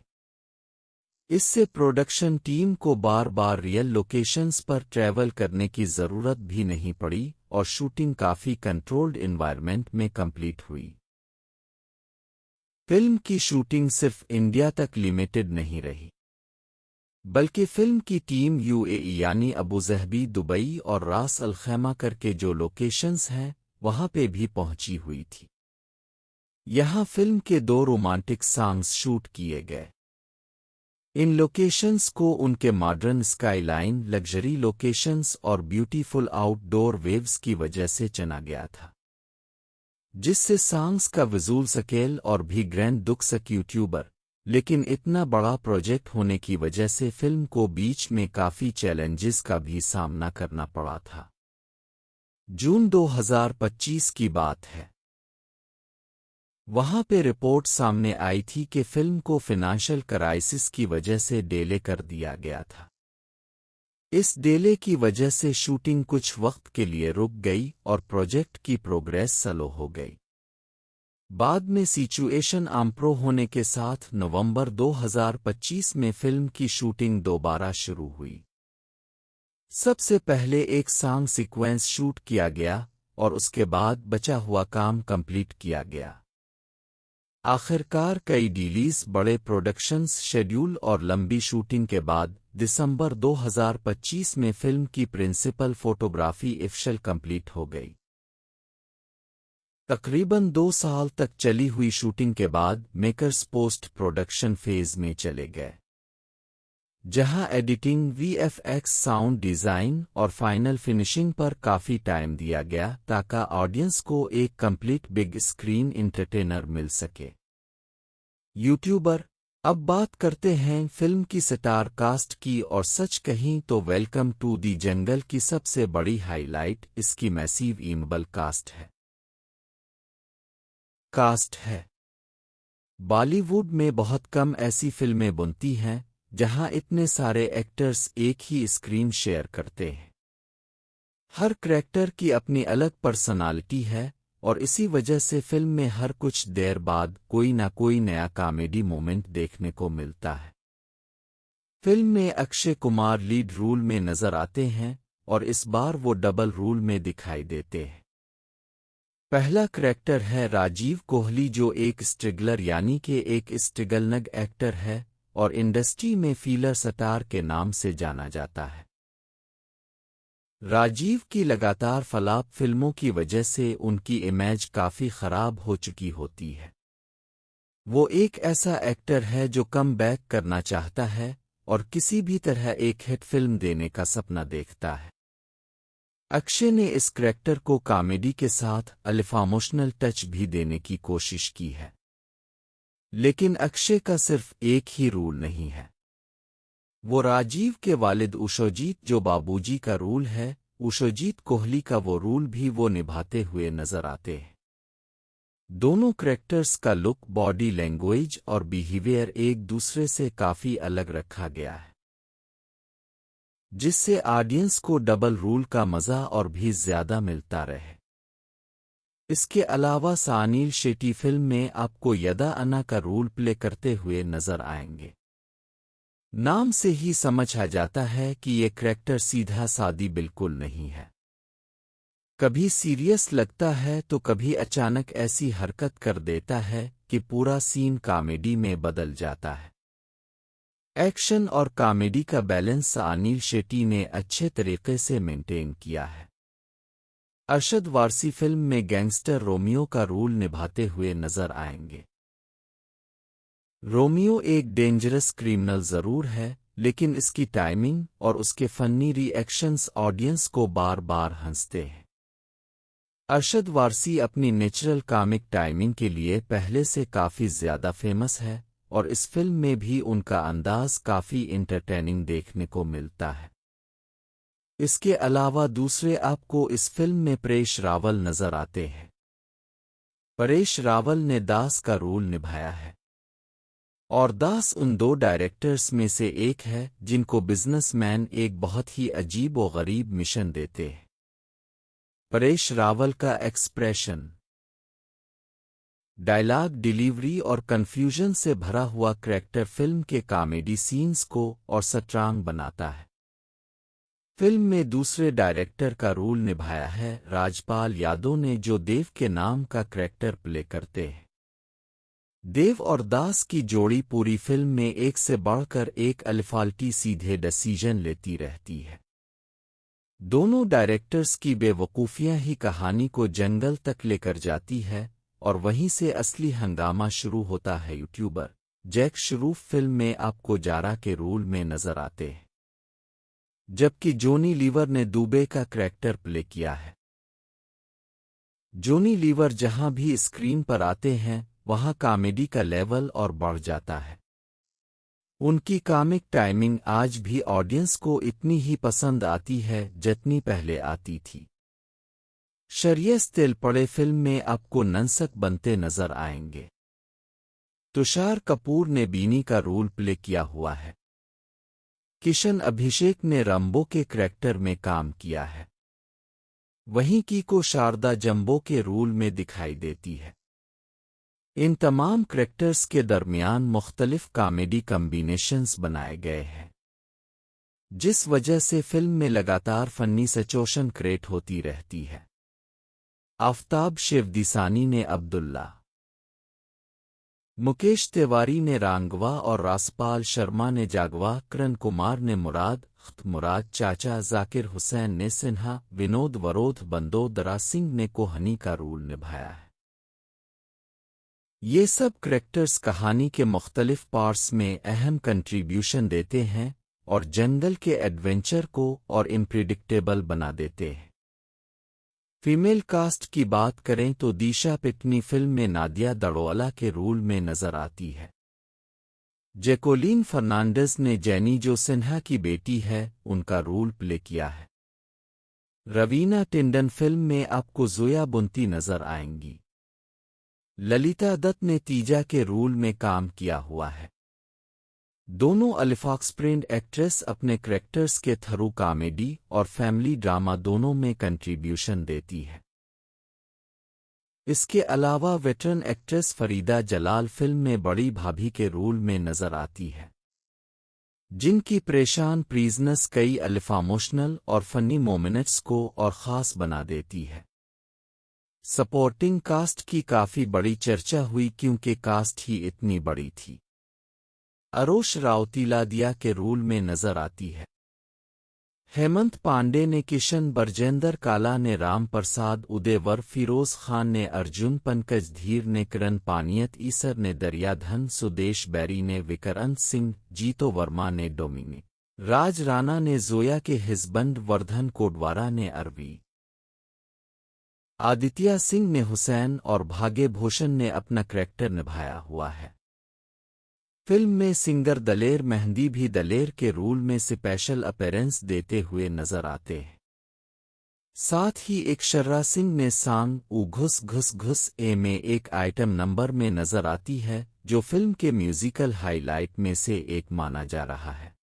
इससे प्रोडक्शन टीम को बार बार रियल लोकेशंस पर ट्रैवल करने की जरूरत भी नहीं पड़ी और शूटिंग काफी कंट्रोल्ड एनवायरनमेंट में कंप्लीट हुई। फिल्म की शूटिंग सिर्फ इंडिया तक लिमिटेड नहीं रही, बल्कि फिल्म की टीम UAE यानी अबुजहबी, दुबई और रास अल खैमा करके जो लोकेशंस हैं वहां पे भी पहुंची हुई थी। यहां फिल्म के 2 रोमांटिक सॉन्ग्स शूट किए गए। इन लोकेशंस को उनके मॉडर्न स्काईलाइन, लग्जरी लोकेशंस और ब्यूटीफुल आउटडोर वेव्स की वजह से चुना गया था, जिससे सॉन्ग्स का विजुअल स्केल और भी ग्रैंड दुख सक। यूट्यूबर, लेकिन इतना बड़ा प्रोजेक्ट होने की वजह से फिल्म को बीच में काफ़ी चैलेंजेस का भी सामना करना पड़ा था। जून 2025 की बात है। वहां पे रिपोर्ट सामने आई थी कि फिल्म को फाइनेंशियल क्राइसिस की वजह से डिले कर दिया गया था। इस डिले की वजह से शूटिंग कुछ वक्त के लिए रुक गई और प्रोजेक्ट की प्रोग्रेस स्लो हो गई। बाद में सिचुएशन इम्प्रूव होने के साथ नवंबर 2025 में फिल्म की शूटिंग दोबारा शुरू हुई। सबसे पहले एक सॉन्ग सीक्वेंस शूट किया गया और उसके बाद बचा हुआ काम कंप्लीट किया गया। आखिरकार कई डिलीज, बड़े प्रोडक्शंस शेड्यूल और लंबी शूटिंग के बाद दिसंबर 2025 में फिल्म की प्रिंसिपल फोटोग्राफी ऑफिशियल कंप्लीट हो गई। तकरीबन 2 साल तक चली हुई शूटिंग के बाद मेकर्स पोस्ट प्रोडक्शन फेज में चले गए, जहां एडिटिंग, वीएफएक्स, साउंड डिज़ाइन और फाइनल फिनिशिंग पर काफ़ी टाइम दिया गया ताकि ऑडियंस को एक कंप्लीट बिग स्क्रीन एंटरटेनर मिल सके। यूट्यूबर, अब बात करते हैं फिल्म की स्टार कास्ट की, और सच कहीं तो वेलकम टू दी जंगल की सबसे बड़ी हाईलाइट इसकी मैसिव इमेबल कास्ट है। बॉलीवुड में बहुत कम ऐसी फिल्में बनती हैं जहां इतने सारे एक्टर्स एक ही स्क्रीन शेयर करते हैं। हर करैक्टर की अपनी अलग पर्सनालिटी है और इसी वजह से फिल्म में हर कुछ देर बाद कोई ना कोई नया कॉमेडी मोमेंट देखने को मिलता है। फिल्म में अक्षय कुमार लीड रोल में नजर आते हैं और इस बार वो डबल रोल में दिखाई देते हैं। पहला करैक्टर है राजीव कोहली, जो एक स्ट्रगलर यानी कि एक स्ट्रगलनग एक्टर है और इंडस्ट्री में फीलर स्टार के नाम से जाना जाता है। राजीव की लगातार फ्लॉप फिल्मों की वजह से उनकी इमेज काफ़ी खराब हो चुकी होती है। वो एक ऐसा एक्टर है जो कम बैक करना चाहता है और किसी भी तरह एक हिट फिल्म देने का सपना देखता है। अक्षय ने इस करैक्टर को कॉमेडी के साथ इमोशनल टच भी देने की कोशिश की है, लेकिन अक्षय का सिर्फ एक ही रोल नहीं है। वो राजीव के वालिद उशोजीत, जो बाबूजी का रोल है, उशोजीत कोहली का वो रोल भी वो निभाते हुए नजर आते हैं। दोनों करैक्टर्स का लुक, बॉडी लैंग्वेज और बिहेवियर एक दूसरे से काफ़ी अलग रखा गया है, जिससे ऑडियंस को डबल रोल का मज़ा और भी ज़्यादा मिलता रहे। इसके अलावा सानील शेट्टी फिल्म में आपको यदा अन्ना का रोल प्ले करते हुए नजर आएंगे। नाम से ही समझ आ जाता है कि ये करैक्टर सीधा सादी बिल्कुल नहीं है। कभी सीरियस लगता है तो कभी अचानक ऐसी हरकत कर देता है कि पूरा सीन कॉमेडी में बदल जाता है। एक्शन और कॉमेडी का बैलेंस सानील शेट्टी ने अच्छे तरीके से मेंटेन किया है। अरशद वारसी फिल्म में गैंगस्टर रोमियो का रोल निभाते हुए नजर आएंगे। रोमियो एक डेंजरस क्रिमिनल जरूर है, लेकिन इसकी टाइमिंग और उसके फनी रिएक्शंस ऑडियंस को बार बार हंसते हैं। अरशद वारसी अपनी नेचुरल कॉमिक टाइमिंग के लिए पहले से काफ़ी ज़्यादा फेमस है और इस फिल्म में भी उनका अंदाज काफ़ी एंटरटेनिंग देखने को मिलता है। इसके अलावा दूसरे आपको इस फिल्म में परेश रावल नजर आते हैं। परेश रावल ने दास का रोल निभाया है और दास उन दो डायरेक्टर्स में से एक है जिनको बिजनेसमैन एक बहुत ही अजीब व गरीब मिशन देते हैं। परेश रावल का एक्सप्रेशन, डायलॉग डिलीवरी और कंफ्यूजन से भरा हुआ करैक्टर फिल्म के कॉमेडी सीन्स को और स्ट्रांग बनाता है। फिल्म में दूसरे डायरेक्टर का रोल निभाया है राजपाल यादव ने, जो देव के नाम का करैक्टर प्ले करते हैं। देव और दास की जोड़ी पूरी फिल्म में एक से बढ़कर एक अल्फाल्टी सीधे डिसीजन लेती रहती है। दोनों डायरेक्टर्स की बेवकूफ़ियां ही कहानी को जंगल तक लेकर जाती है और वहीं से असली हंगामा शुरू होता है। यूट्यूबर जैक श्रूफ फिल्म में आपको जारा के रोल में नजर आते हैं, जबकि जोनी लीवर ने दुबे का करैक्टर प्ले किया है। जोनी लीवर जहां भी स्क्रीन पर आते हैं वहां कॉमेडी का लेवल और बढ़ जाता है। उनकी कॉमिक टाइमिंग आज भी ऑडियंस को इतनी ही पसंद आती है जितनी पहले आती थी। शरियस तिलपड़े फिल्म में आपको नंसक बनते नजर आएंगे। तुषार कपूर ने बीनी का रोल प्ले किया हुआ है। किशन अभिषेक ने रंबो के करैक्टर में काम किया है। वहीं कीको शारदा जंबो के रोल में दिखाई देती है। इन तमाम करैक्टर्स के दरमियान मुख्तलिफ कॉमेडी कॉम्बिनेशंस बनाए गए हैं, जिस वजह से फिल्म में लगातार फनी सिचुएशन क्रिएट होती रहती है। आफताब शिवदिसानी ने अब्दुल्ला, मुकेश तिवारी ने रांगवा और रासपाल शर्मा ने जागवा, किरण कुमार ने मुराद, मुराद चाचा, जाकिर हुसैन ने सिन्हा, विनोद वरोध बंदोदरा सिंह ने कोहनी का रोल निभाया है। ये सब करैक्टर्स कहानी के मुख्तलिफ पार्ट्स में अहम कंट्रीब्यूशन देते हैं और जंगल के एडवेंचर को और इम्प्रिडिक्टेबल बना देते हैं। फीमेल कास्ट की बात करें तो दिशा पिटनी फिल्म में नादिया दड़ोला के रोल में नजर आती है। जैकोलीन फर्नांडिस ने जेनी जो सिन्हा की बेटी है उनका रोल प्ले किया है। रवीना टिंडन फिल्म में आपको जोया बुंती नजर आएंगी। ललिता दत्त ने तीजा के रोल में काम किया हुआ है। दोनों अलिफॉक्सप्रेंड एक्ट्रेस अपने करैक्टर्स के थ्रू कॉमेडी और फैमिली ड्रामा दोनों में कंट्रीब्यूशन देती है। इसके अलावा veteran actress Farida Jalal film में बड़ी भाभी के रोल में नजर आती है, जिनकी परेशान प्रीजनेस कई अलिफामोशनल और फनी मोमेंट्स को और ख़ास बना देती है। सपोर्टिंग कास्ट की काफ़ी बड़ी चर्चा हुई क्योंकि कास्ट ही इतनी बड़ी थी। अरोश रावतीलादिया के रोल में नजर आती है। हेमंत पांडे ने किशन, बरजेंदर काला ने राम प्रसाद, उदयवर, फिरोज खान ने अर्जुन, पंकज धीर ने किरण पानियत, ईसर ने दरियाधन, सुदेश बैरी ने विकरंत सिंह, जीतो वर्मा ने डोमिनिक, राज राणा ने जोया के हिजबंड, वर्धन कोडवारा ने अरवी, आदित्य सिंह ने हुसैन और भाग्य भूषण ने अपना करैक्टर निभाया हुआ है। फिल्म में सिंगर दलेर मेहंदी भी दलेर के रोल में स्पेशल अपीयरेंस देते हुए नजर आते हैं। साथ ही एक शर्रा सिंह ने सांग ऊ घुस घुस घुस ए में एक आइटम नंबर में नजर आती है, जो फिल्म के म्यूजिकल हाईलाइट में से एक माना जा रहा है।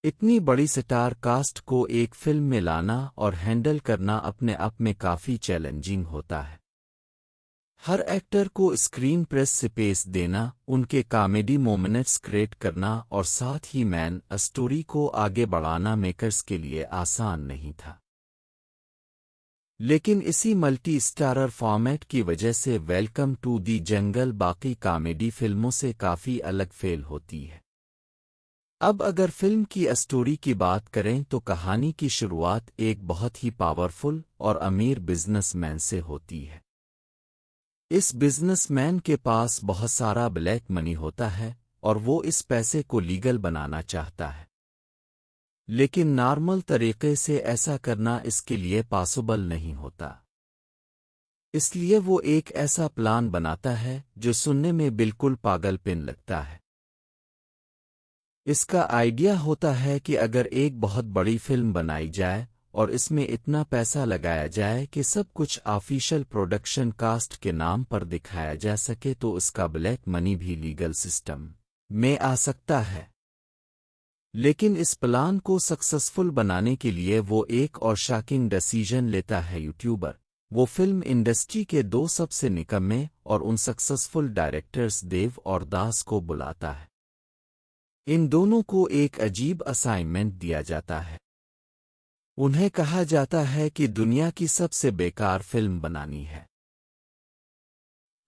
इतनी बड़ी स्टार कास्ट को एक फिल्म में लाना और हैंडल करना अपने आप में काफ़ी चैलेंजिंग होता है। हर एक्टर को स्क्रीन प्रेस स्पेस देना, उनके कॉमेडी मोमेंट्स क्रिएट करना और साथ ही मैन स्टोरी को आगे बढ़ाना मेकर्स के लिए आसान नहीं था। लेकिन इसी मल्टी स्टारर फॉर्मेट की वजह से वेलकम टू दी जंगल बाकी कॉमेडी फिल्मों से काफ़ी अलग फेल होती है। अब अगर फिल्म की स्टोरी की बात करें तो कहानी की शुरुआत एक बहुत ही पावरफुल और अमीर बिजनेसमैन से होती है। इस बिजनेसमैन के पास बहुत सारा ब्लैक मनी होता है और वो इस पैसे को लीगल बनाना चाहता है, लेकिन नॉर्मल तरीके से ऐसा करना इसके लिए पॉसिबल नहीं होता। इसलिए वो एक ऐसा प्लान बनाता है जो सुनने में बिल्कुल पागलपन लगता है। इसका आइडिया होता है कि अगर एक बहुत बड़ी फिल्म बनाई जाए और इसमें इतना पैसा लगाया जाए कि सब कुछ ऑफिशियल प्रोडक्शन कास्ट के नाम पर दिखाया जा सके तो इसका ब्लैक मनी भी लीगल सिस्टम में आ सकता है। लेकिन इस प्लान को सक्सेसफुल बनाने के लिए वो एक और शॉकिंग डिसीजन लेता है। यूट्यूबर वो फिल्म इंडस्ट्री के दो सबसे निकम्मे और अनसक्सेसफुल डायरेक्टर्स देव और दास को बुलाता है। इन दोनों को एक अजीब असाइनमेंट दिया जाता है। उन्हें कहा जाता है कि दुनिया की सबसे बेकार फिल्म बनानी है,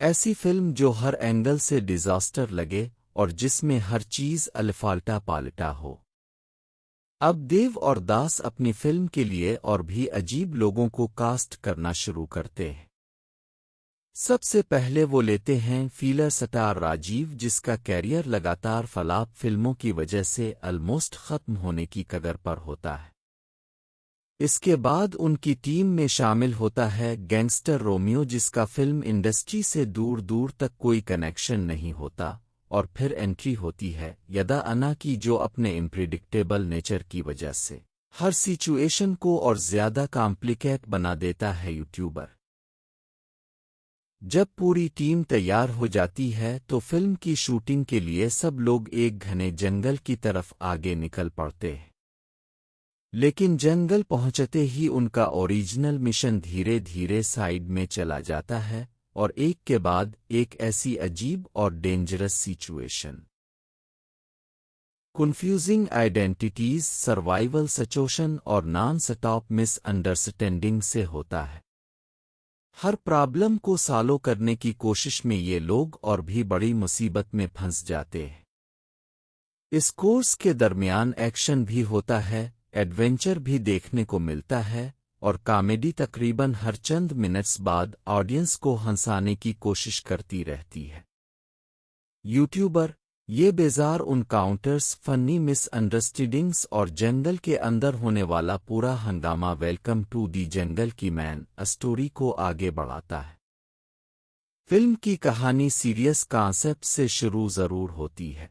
ऐसी फिल्म जो हर एंगल से डिजास्टर लगे और जिसमें हर चीज अलफाल्टा पाल्टा हो। अब देव और दास अपनी फिल्म के लिए और भी अजीब लोगों को कास्ट करना शुरू करते हैं। सबसे पहले वो लेते हैं फीलर स्टार राजीव, जिसका कैरियर लगातार फ्लॉप फिल्मों की वजह से ऑलमोस्ट खत्म होने की कगार पर होता है। इसके बाद उनकी टीम में शामिल होता है गैंगस्टर रोमियो, जिसका फिल्म इंडस्ट्री से दूर दूर तक कोई कनेक्शन नहीं होता और फिर एंट्री होती है यदा अन्ना की, जो अपने इम्प्रिडिक्टेबल नेचर की वजह से हर सिचुएशन को और ज्यादा कॉम्प्लिकेट बना देता है यूट्यूबर। जब पूरी टीम तैयार हो जाती है तो फिल्म की शूटिंग के लिए सब लोग एक घने जंगल की तरफ आगे निकल पड़ते हैं। लेकिन जंगल पहुंचते ही उनका ओरिजिनल मिशन धीरे धीरे साइड में चला जाता है और एक के बाद एक ऐसी अजीब और dangerous situation, confusing identities, survival situation और नॉन स्टॉप मिसअंडरस्टैंडिंग से होता है। हर प्रॉब्लम को सॉल्व करने की कोशिश में ये लोग और भी बड़ी मुसीबत में फंस जाते हैं। इस कोर्स के दरमियान एक्शन भी होता है, एडवेंचर भी देखने को मिलता है और कॉमेडी तकरीबन हर चंद मिनट्स बाद ऑडियंस को हंसाने की कोशिश करती रहती है। यूट्यूबर ये बेजार उनकाउंटर्स, फनी मिसअंडरस्टैंडिंग्स और जंगल के अंदर होने वाला पूरा हंगामा वेलकम टू दी जंगल की मैन स्टोरी को आगे बढ़ाता है। फिल्म की कहानी सीरियस कॉन्सेप्ट से शुरू जरूर होती है,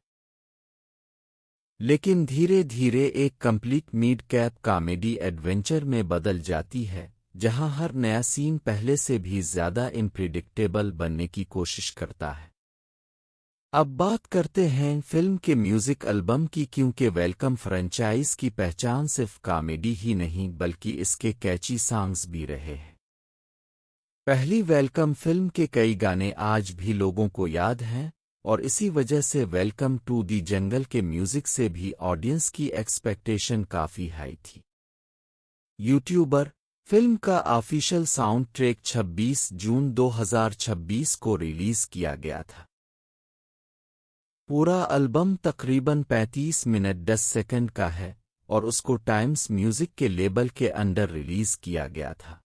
लेकिन धीरे धीरे एक complete mid cap comedy adventure में बदल जाती है, जहां हर नया सीन पहले से भी ज्यादा इम्प्रिडिक्टेबल बनने की कोशिश करता है। अब बात करते हैं फिल्म के म्यूजिक एल्बम की, क्योंकि वेलकम फ्रेंचाइज की पहचान सिर्फ कॉमेडी ही नहीं बल्कि इसके कैची सॉन्ग्स भी रहे हैं। पहली वेलकम फिल्म के कई गाने आज भी लोगों को याद हैं और इसी वजह से वेलकम टू दी जंगल के म्यूजिक से भी ऑडियंस की एक्सपेक्टेशन काफी हाई थी। यूट्यूबर फिल्म का ऑफिशियल साउंड ट्रैक 26 जून 2026 को रिलीज किया गया था। पूरा एल्बम तकरीबन 35 मिनट 10 सेकंड का है और उसको टाइम्स म्यूजिक के लेबल के अंडर रिलीज किया गया था।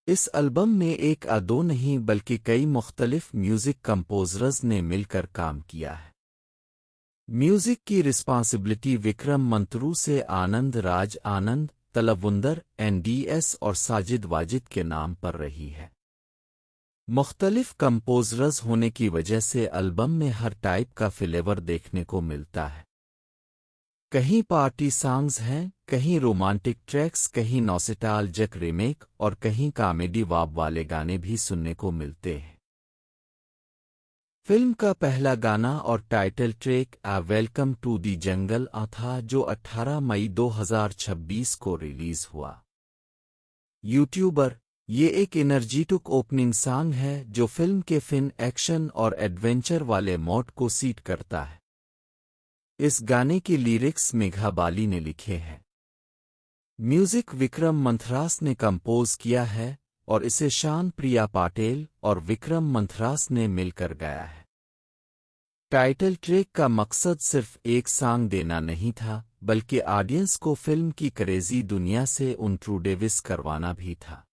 इस एल्बम में एक या दो नहीं बल्कि कई मुख्तलिफ म्यूजिक कंपोजर्स ने मिलकर काम किया है। म्यूजिक की रिस्पॉन्सिबिलिटी विक्रम मंत्रू से आनंद राज आनंद, तलवुंदर NDS और साजिद वाजिद के नाम पर रही है। मुख्तलिफ कंपोजर्स होने की वजह से एल्बम में हर टाइप का फ्लेवर देखने को मिलता है। कहीं पार्टी सॉन्ग्स हैं, कहीं रोमांटिक ट्रैक्स, कहीं नॉस्टैल्जिक रीमेक और कहीं कॉमेडी वाब वाले गाने भी सुनने को मिलते हैं। फिल्म का पहला गाना और टाइटल ट्रैक आ वेलकम टू दी जंगल था, जो 18 मई 2026 को रिलीज हुआ। यूट्यूबर ये एक एनर्जेटिक ओपनिंग सॉन्ग है जो फिल्म के फिन एक्शन और एडवेंचर वाले मोड को सीट करता है। इस गाने की लिरिक्स मेघा बाली ने लिखे हैं। म्यूजिक विक्रम मंथरास ने कंपोज किया है और इसे शान प्रिया पाटेल और विक्रम मंथरास ने मिलकर गाया है। टाइटल ट्रैक का मकसद सिर्फ एक सॉन्ग देना नहीं था बल्कि ऑडियंस को फिल्म की क्रेजी दुनिया से इंट्रोड्यूस करवाना भी था।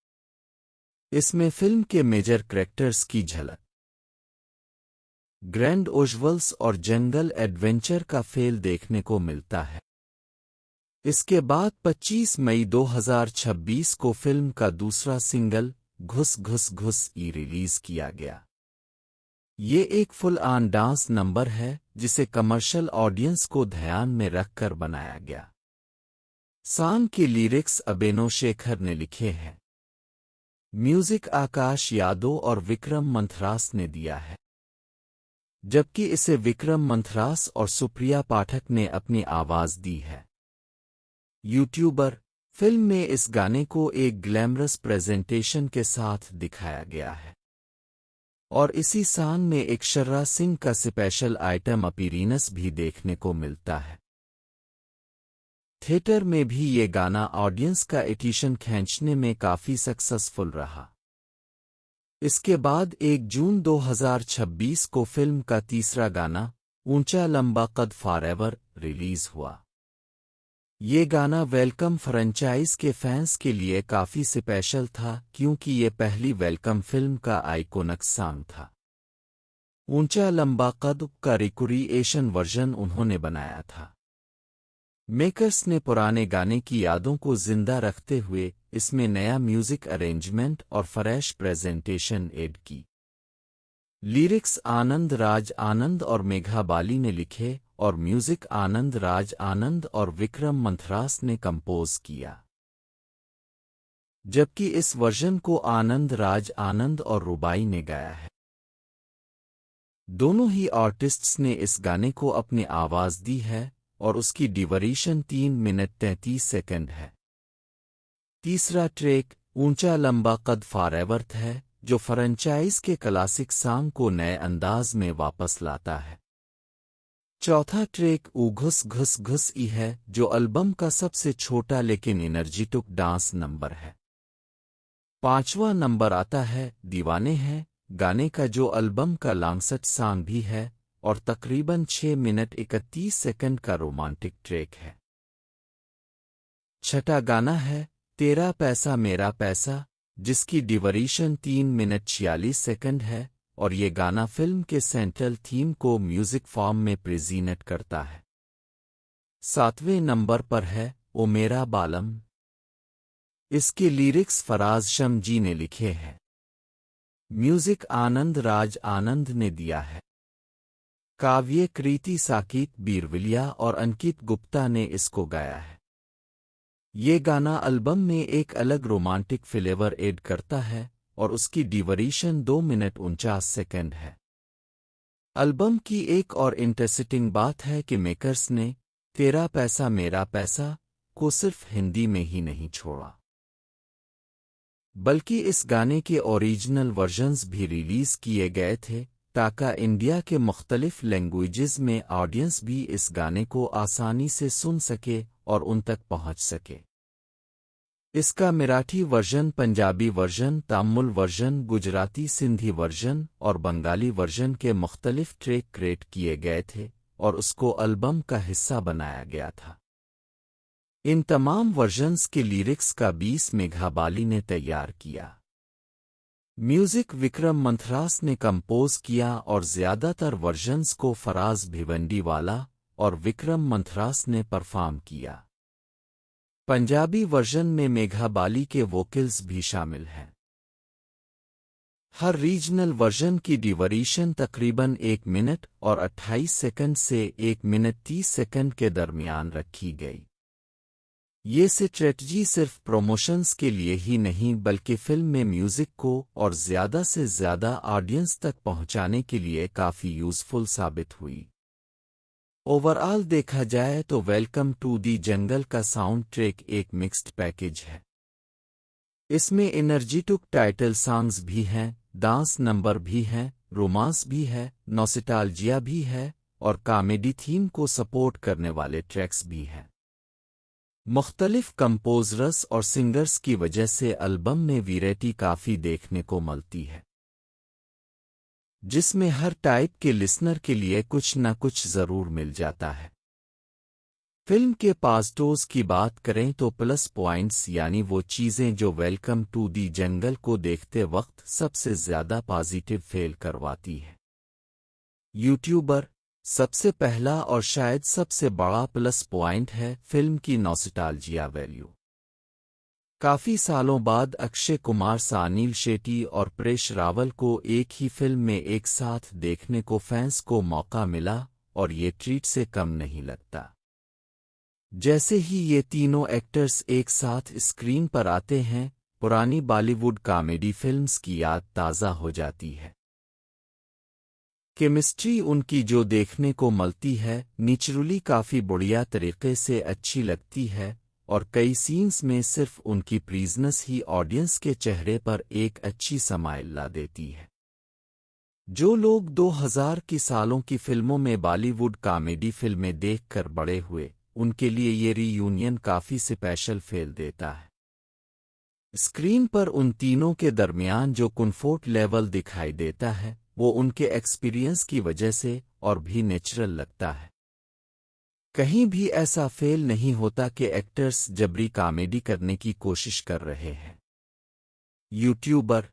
इसमें फिल्म के मेजर कैरेक्टर्स की झलक, ग्रैंड ओजुअल्स और जंगल एडवेंचर का फेल देखने को मिलता है। इसके बाद 25 मई 2026 को फिल्म का दूसरा सिंगल घुस घुस घुस रिलीज किया गया। ये एक फुल ऑन डांस नंबर है जिसे कमर्शियल ऑडियंस को ध्यान में रखकर बनाया गया। सॉन्ग की लिरिक्स अबेनो शेखर ने लिखे हैं। म्यूजिक आकाश यादव और विक्रम मंथरास ने दिया है, जबकि इसे विक्रम मंथरास और सुप्रिया पाठक ने अपनी आवाज दी है। यूट्यूबर फिल्म में इस गाने को एक ग्लैमरस प्रेजेंटेशन के साथ दिखाया गया है और इसी सॉन्ग में एक शर्रा सिंह का स्पेशल आइटम अपीयरेंस भी देखने को मिलता है। थिएटर में भी ये गाना ऑडियंस का अटेंशन खींचने में काफी सक्सेसफुल रहा। इसके बाद 1 जून 2026 को फिल्म का तीसरा गाना ऊंचा लंबा कद फॉरएवर रिलीज हुआ। ये गाना वेलकम फ्रेंचाइज के फैंस के लिए काफी स्पेशल था क्योंकि ये पहली वेलकम फिल्म का आइकॉनिक सॉन्ग था। ऊंचा लंबा कद का रिक्रिएशन वर्जन उन्होंने बनाया था। मेकर्स ने पुराने गाने की यादों को जिंदा रखते हुए इसमें नया म्यूजिक अरेंजमेंट और फ्रेश प्रेजेंटेशन ऐड की। लिरिक्स आनंद राज आनंद और मेघा बाली ने लिखे और म्यूजिक आनंद राज आनंद और विक्रम मंथरास ने कंपोज किया, जबकि इस वर्जन को आनंद राज आनंद और रुबाई ने गाया है। दोनों ही आर्टिस्ट्स ने इस गाने को अपनी आवाज दी है और उसकी ड्यूरेशन 3 मिनट 33 सेकंड है। तीसरा ट्रैक ऊंचा लंबा कद फॉरएवर है, जो फ्रेंचाइज के क्लासिक सॉन्ग को नए अंदाज में वापस लाता है। चौथा ट्रैक ऊ घुस घुस घुस ई है, जो एल्बम का सबसे छोटा लेकिन एनर्जेटिक डांस नंबर है। पांचवा नंबर आता है दीवाने हैं गाने का, जो एल्बम का लॉन्गेस्ट सॉन्ग भी है और तकरीबन 6 मिनट 31 सेकंड का रोमांटिक ट्रैक है। छठा गाना है तेरा पैसा मेरा पैसा, जिसकी ड्यूरेशन 3 मिनट 46 सेकंड है और ये गाना फिल्म के सेंट्रल थीम को म्यूजिक फॉर्म में प्रेजेंट करता है। सातवें नंबर पर है ओ मेरा बालम। इसके लिरिक्स फराज शमजी ने लिखे हैं, म्यूजिक आनंद राज आनंद ने दिया है। काव्य कृति साकेत बीरविलिया और अंकित गुप्ता ने इसको गाया है। ये गाना एल्बम में एक अलग रोमांटिक फ्लेवर ऐड करता है और उसकी ड्यूरेशन 2 मिनट 49 सेकंड है। एल्बम की एक और इंटरेस्टिंग बात है कि मेकर्स ने तेरा पैसा मेरा पैसा को सिर्फ हिंदी में ही नहीं छोड़ा, बल्कि इस गाने के ओरिजिनल वर्जन्स भी रिलीज किए गए थे ताकि इंडिया के मुख्तलिफ लैंग्वेजेस में ऑडियंस भी इस गाने को आसानी से सुन सके और उन तक पहुंच सके। इसका Marathi version, Punjabi version, Tamil version, Gujarati Sindhi version और बंगाली वर्जन के मुख्तलिफ ट्रैक क्रिएट किए गए थे और उसको एल्बम का हिस्सा बनाया गया था। इन तमाम वर्जन्स के लिरिक्स का 20 मेघा बाली ने तैयार किया। म्यूजिक विक्रम मंथरास ने कंपोज किया और ज़्यादातर वर्जन्स को फराज भिवंडीवाला और विक्रम मंथरास ने परफॉर्म किया। पंजाबी वर्जन में मेघा बाली के वोकल्स भी शामिल हैं। हर रीजनल वर्जन की ड्यूरेशन तकरीबन 1 मिनट और 28 सेकंड से 1 मिनट 30 सेकंड के दरमियान रखी गई। ये स्ट्रेटजी सिर्फ प्रमोशंस के लिए ही नहीं बल्कि फिल्म में म्यूजिक को और ज़्यादा से ज़्यादा ऑडियंस तक पहुंचाने के लिए काफ़ी यूज़फुल साबित हुई। ओवरऑल देखा जाए तो वेलकम टू दी जंगल का साउंड ट्रैक एक मिक्स्ड पैकेज है। इसमें एनर्जेटिक टाइटल सॉन्ग्स भी हैं, डांस नंबर भी हैं, रोमांस भी है, नॉस्टैल्जिया भी है और कॉमेडी थीम को सपोर्ट करने वाले ट्रैक्स भी हैं। मुख्तलिफ कंपोजर्स और सिंगर्स की वजह से एल्बम में वैरायटी काफ़ी देखने को मिलती है, जिसमें हर टाइप के लिसनर के लिए कुछ न कुछ ज़रूर मिल जाता है। फिल्म के पॉजिटिव्स की बात करें तो प्लस पॉइंट्स यानी वो चीज़ें जो वेलकम टू दी जंगल को देखते वक्त सबसे ज़्यादा पॉजिटिव फील करवाती है। यूट्यूबर सबसे पहला और शायद सबसे बड़ा प्लस पॉइंट है फिल्म की नॉस्टैल्जिया वैल्यू। काफ़ी सालों बाद अक्षय कुमार, अनिल शेट्टी और परेश रावल को एक ही फिल्म में एक साथ देखने को फैंस को मौका मिला और ये ट्रीट से कम नहीं लगता। जैसे ही ये तीनों एक्टर्स एक साथ स्क्रीन पर आते हैं, पुरानी बॉलीवुड कॉमेडी फिल्म्स की याद ताज़ा हो जाती है। केमिस्ट्री उनकी जो देखने को मिलती है नेचुरली काफ़ी बढ़िया तरीके से अच्छी लगती है और कई सीन्स में सिर्फ उनकी प्रेज़ेंस ही ऑडियंस के चेहरे पर एक अच्छी स्माइल ला देती है। जो लोग 2000 की सालों की फिल्मों में बॉलीवुड कॉमेडी फिल्में देखकर बड़े हुए, उनके लिए ये रीयूनियन काफ़ी स्पेशल फील देता है। स्क्रीन पर उन तीनों के दरमियान जो कंफर्ट लेवल दिखाई देता है वो उनके एक्सपीरियंस की वजह से और भी नेचुरल लगता है। कहीं भी ऐसा फेल नहीं होता कि एक्टर्स जबरी कॉमेडी करने की कोशिश कर रहे हैं। यूट्यूबर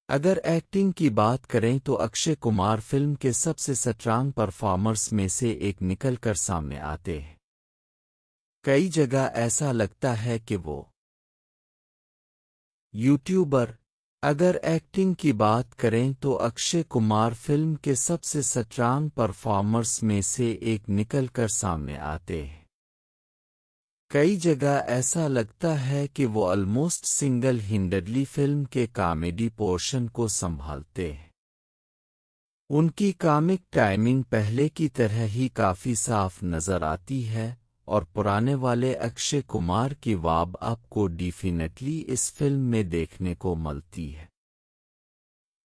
अगर एक्टिंग की बात करें तो अक्षय कुमार फिल्म के सबसे स्ट्रांग परफॉर्मर्स में से एक निकल कर सामने आते हैं। कई जगह ऐसा लगता है कि वो यूट्यूबर अगर एक्टिंग की बात करें तो अक्षय कुमार फिल्म के सबसे स्ट्रांग परफॉर्मर्स में से एक निकलकर सामने आते हैं। कई जगह ऐसा लगता है कि वो ऑलमोस्ट सिंगल हैंडेडली फिल्म के कॉमेडी पोर्शन को संभालते हैं। उनकी कॉमिक टाइमिंग पहले की तरह ही काफी साफ नजर आती है और पुराने वाले अक्षय कुमार की वाब आपको डेफिनेटली इस फिल्म में देखने को मिलती है।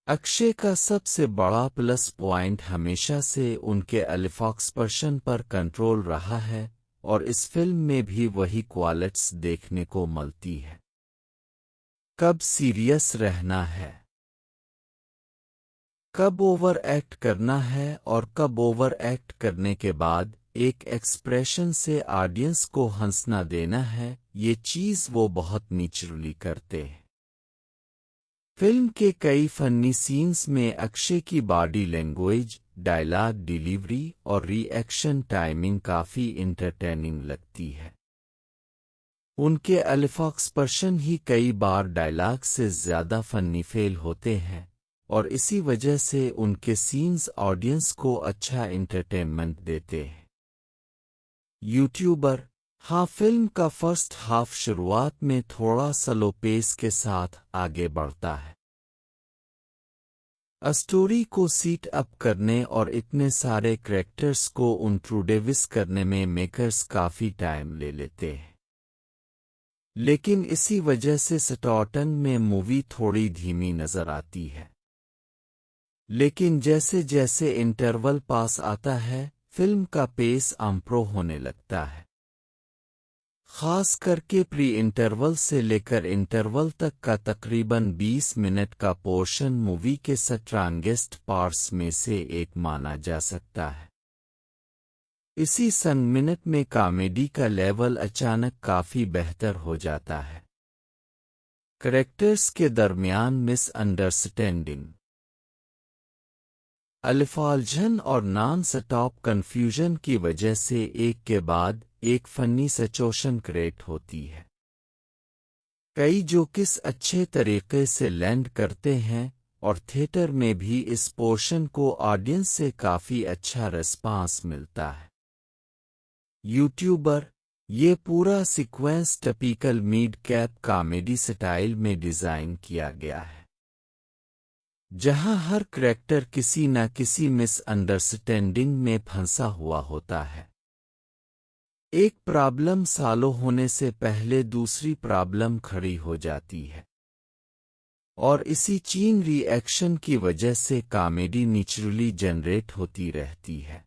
अक्षय का सबसे बड़ा प्लस पॉइंट हमेशा से उनके एक्सप्रेशन पर कंट्रोल रहा है और इस फिल्म में भी वही क्वालिटीज देखने को मिलती है। कब सीरियस रहना है, कब ओवर एक्ट करना है और कब ओवर एक्ट करने के बाद एक एक्सप्रेशन से ऑडियंस को हंसना देना है, ये चीज़ वो बहुत नेचुरली करते हैं। फिल्म के कई फनी सीन्स में अक्षय की बॉडी लैंग्वेज, डायलॉग डिलीवरी और रिएक्शन टाइमिंग काफ़ी इंटरटेनिंग लगती है। उनके एक्सप्रेशन ही कई बार डायलॉग से ज़्यादा फनी फेल होते हैं और इसी वजह से उनके सीन्स ऑडियंस को अच्छा एंटरटेनमेंट देते हैं। यूट्यूबर। हाँ, फिल्म का फर्स्ट हाफ शुरुआत में थोड़ा स्लो पेस के साथ आगे बढ़ता है। स्टोरी को सीट अप करने और इतने सारे कैरेक्टर्स को इंट्रोड्यूस करने में मेकर्स काफ़ी टाइम ले लेते हैं। लेकिन इसी वजह से स्टार्टिंग में मूवी थोड़ी धीमी नज़र आती है। लेकिन जैसे जैसे इंटरवल पास आता है, फिल्म का पेस इम्प्रूव होने लगता है। खास करके प्री इंटरवल से लेकर इंटरवल तक का तकरीबन 20 मिनट का पोर्शन मूवी के स्ट्रांगेस्ट पार्ट्स में से एक माना जा सकता है। इसी संग मिनट में कॉमेडी का लेवल अचानक काफी बेहतर हो जाता है। कैरेक्टर्स के दरमियान मिसअंडरस्टैंडिंग, अल्फाल्झन और नॉन स्टॉप कन्फ्यूजन की वजह से एक के बाद एक फनी सिचुएशन क्रिएट होती है। कई जोक्स अच्छे तरीके से लैंड करते हैं और थिएटर में भी इस पोर्शन को ऑडियंस से काफी अच्छा रिस्पांस मिलता है। यूट्यूबर। ये पूरा sequence typical mid cap comedy style में डिजाइन किया गया है, जहां हर कैरेक्टर किसी न किसी मिसअंडरस्टैंडिंग में फंसा हुआ होता है। एक प्रॉब्लम सॉल्व होने से पहले दूसरी प्रॉब्लम खड़ी हो जाती है और इसी चेन रिएक्शन की वजह से कॉमेडी नेचुरली जनरेट होती रहती है।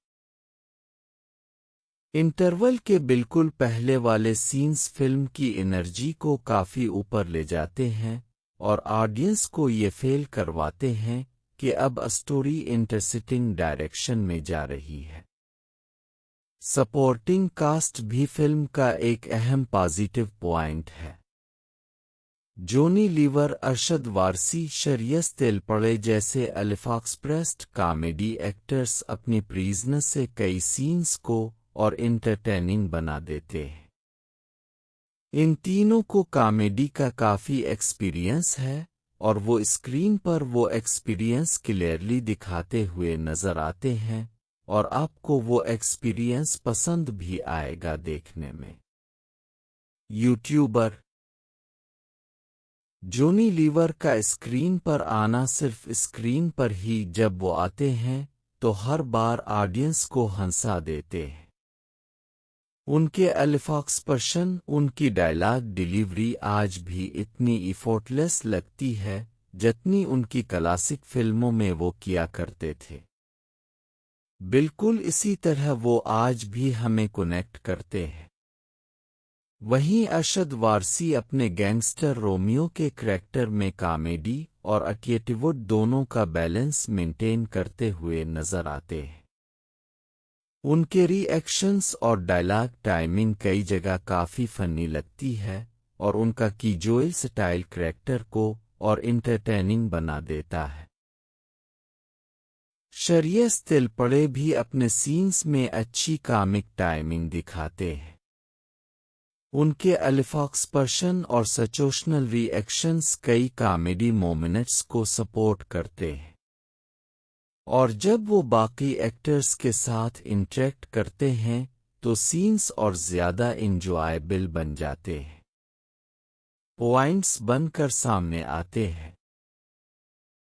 इंटरवल के बिल्कुल पहले वाले सीन्स फिल्म की एनर्जी को काफी ऊपर ले जाते हैं और ऑडियंस को ये फेल करवाते हैं कि अब स्टोरी इंटरेस्टिंग डायरेक्शन में जा रही है। सपोर्टिंग कास्ट भी फिल्म का एक अहम पॉजिटिव पॉइंट है। जोनी लीवर, अरशद वारसी, शरियस तेलपड़े जैसे एक्सप्रेस्ड कॉमेडी एक्टर्स अपनी प्रेजेंस से कई सीन्स को और इंटरटेनिंग बना देते हैं। इन तीनों को कॉमेडी का काफी एक्सपीरियंस है और वो स्क्रीन पर वो एक्सपीरियंस क्लियरली दिखाते हुए नजर आते हैं और आपको वो एक्सपीरियंस पसंद भी आएगा देखने में। यूट्यूबर। जोनी लीवर का स्क्रीन पर आना सिर्फ स्क्रीन पर ही जब वो आते हैं तो हर बार ऑडियंस को हंसा देते हैं। उनके एक्सप्रेशन, उनकी डायलॉग डिलीवरी आज भी इतनी इफोर्टलेस लगती है जितनी उनकी क्लासिक फिल्मों में वो किया करते थे। बिल्कुल इसी तरह वो आज भी हमें कनेक्ट करते हैं। वहीं अरशद वारसी अपने गैंगस्टर रोमियो के करैक्टर में कॉमेडी और एटीट्यूड दोनों का बैलेंस मेंटेन करते हुए नजर आते हैं। उनके रिएक्शंस और डायलॉग टाइमिंग कई जगह काफी फनी लगती है और उनका कीजोयल स्टाइल करैक्टर को और इंटरटेनिंग बना देता है। शरियस तेलपड़े भी अपने सीन्स में अच्छी कॉमिक टाइमिंग दिखाते हैं। उनके एक्सप्रेशन और सिचुएशनल रिएक्शंस कई कॉमेडी मोमेंट्स को सपोर्ट करते हैं, और जब वो बाकी एक्टर्स के साथ इंटरेक्ट करते हैं तो सीन्स और ज़्यादा इंजॉयबल बन जाते हैं, पॉइंट्स बनकर सामने आते हैं।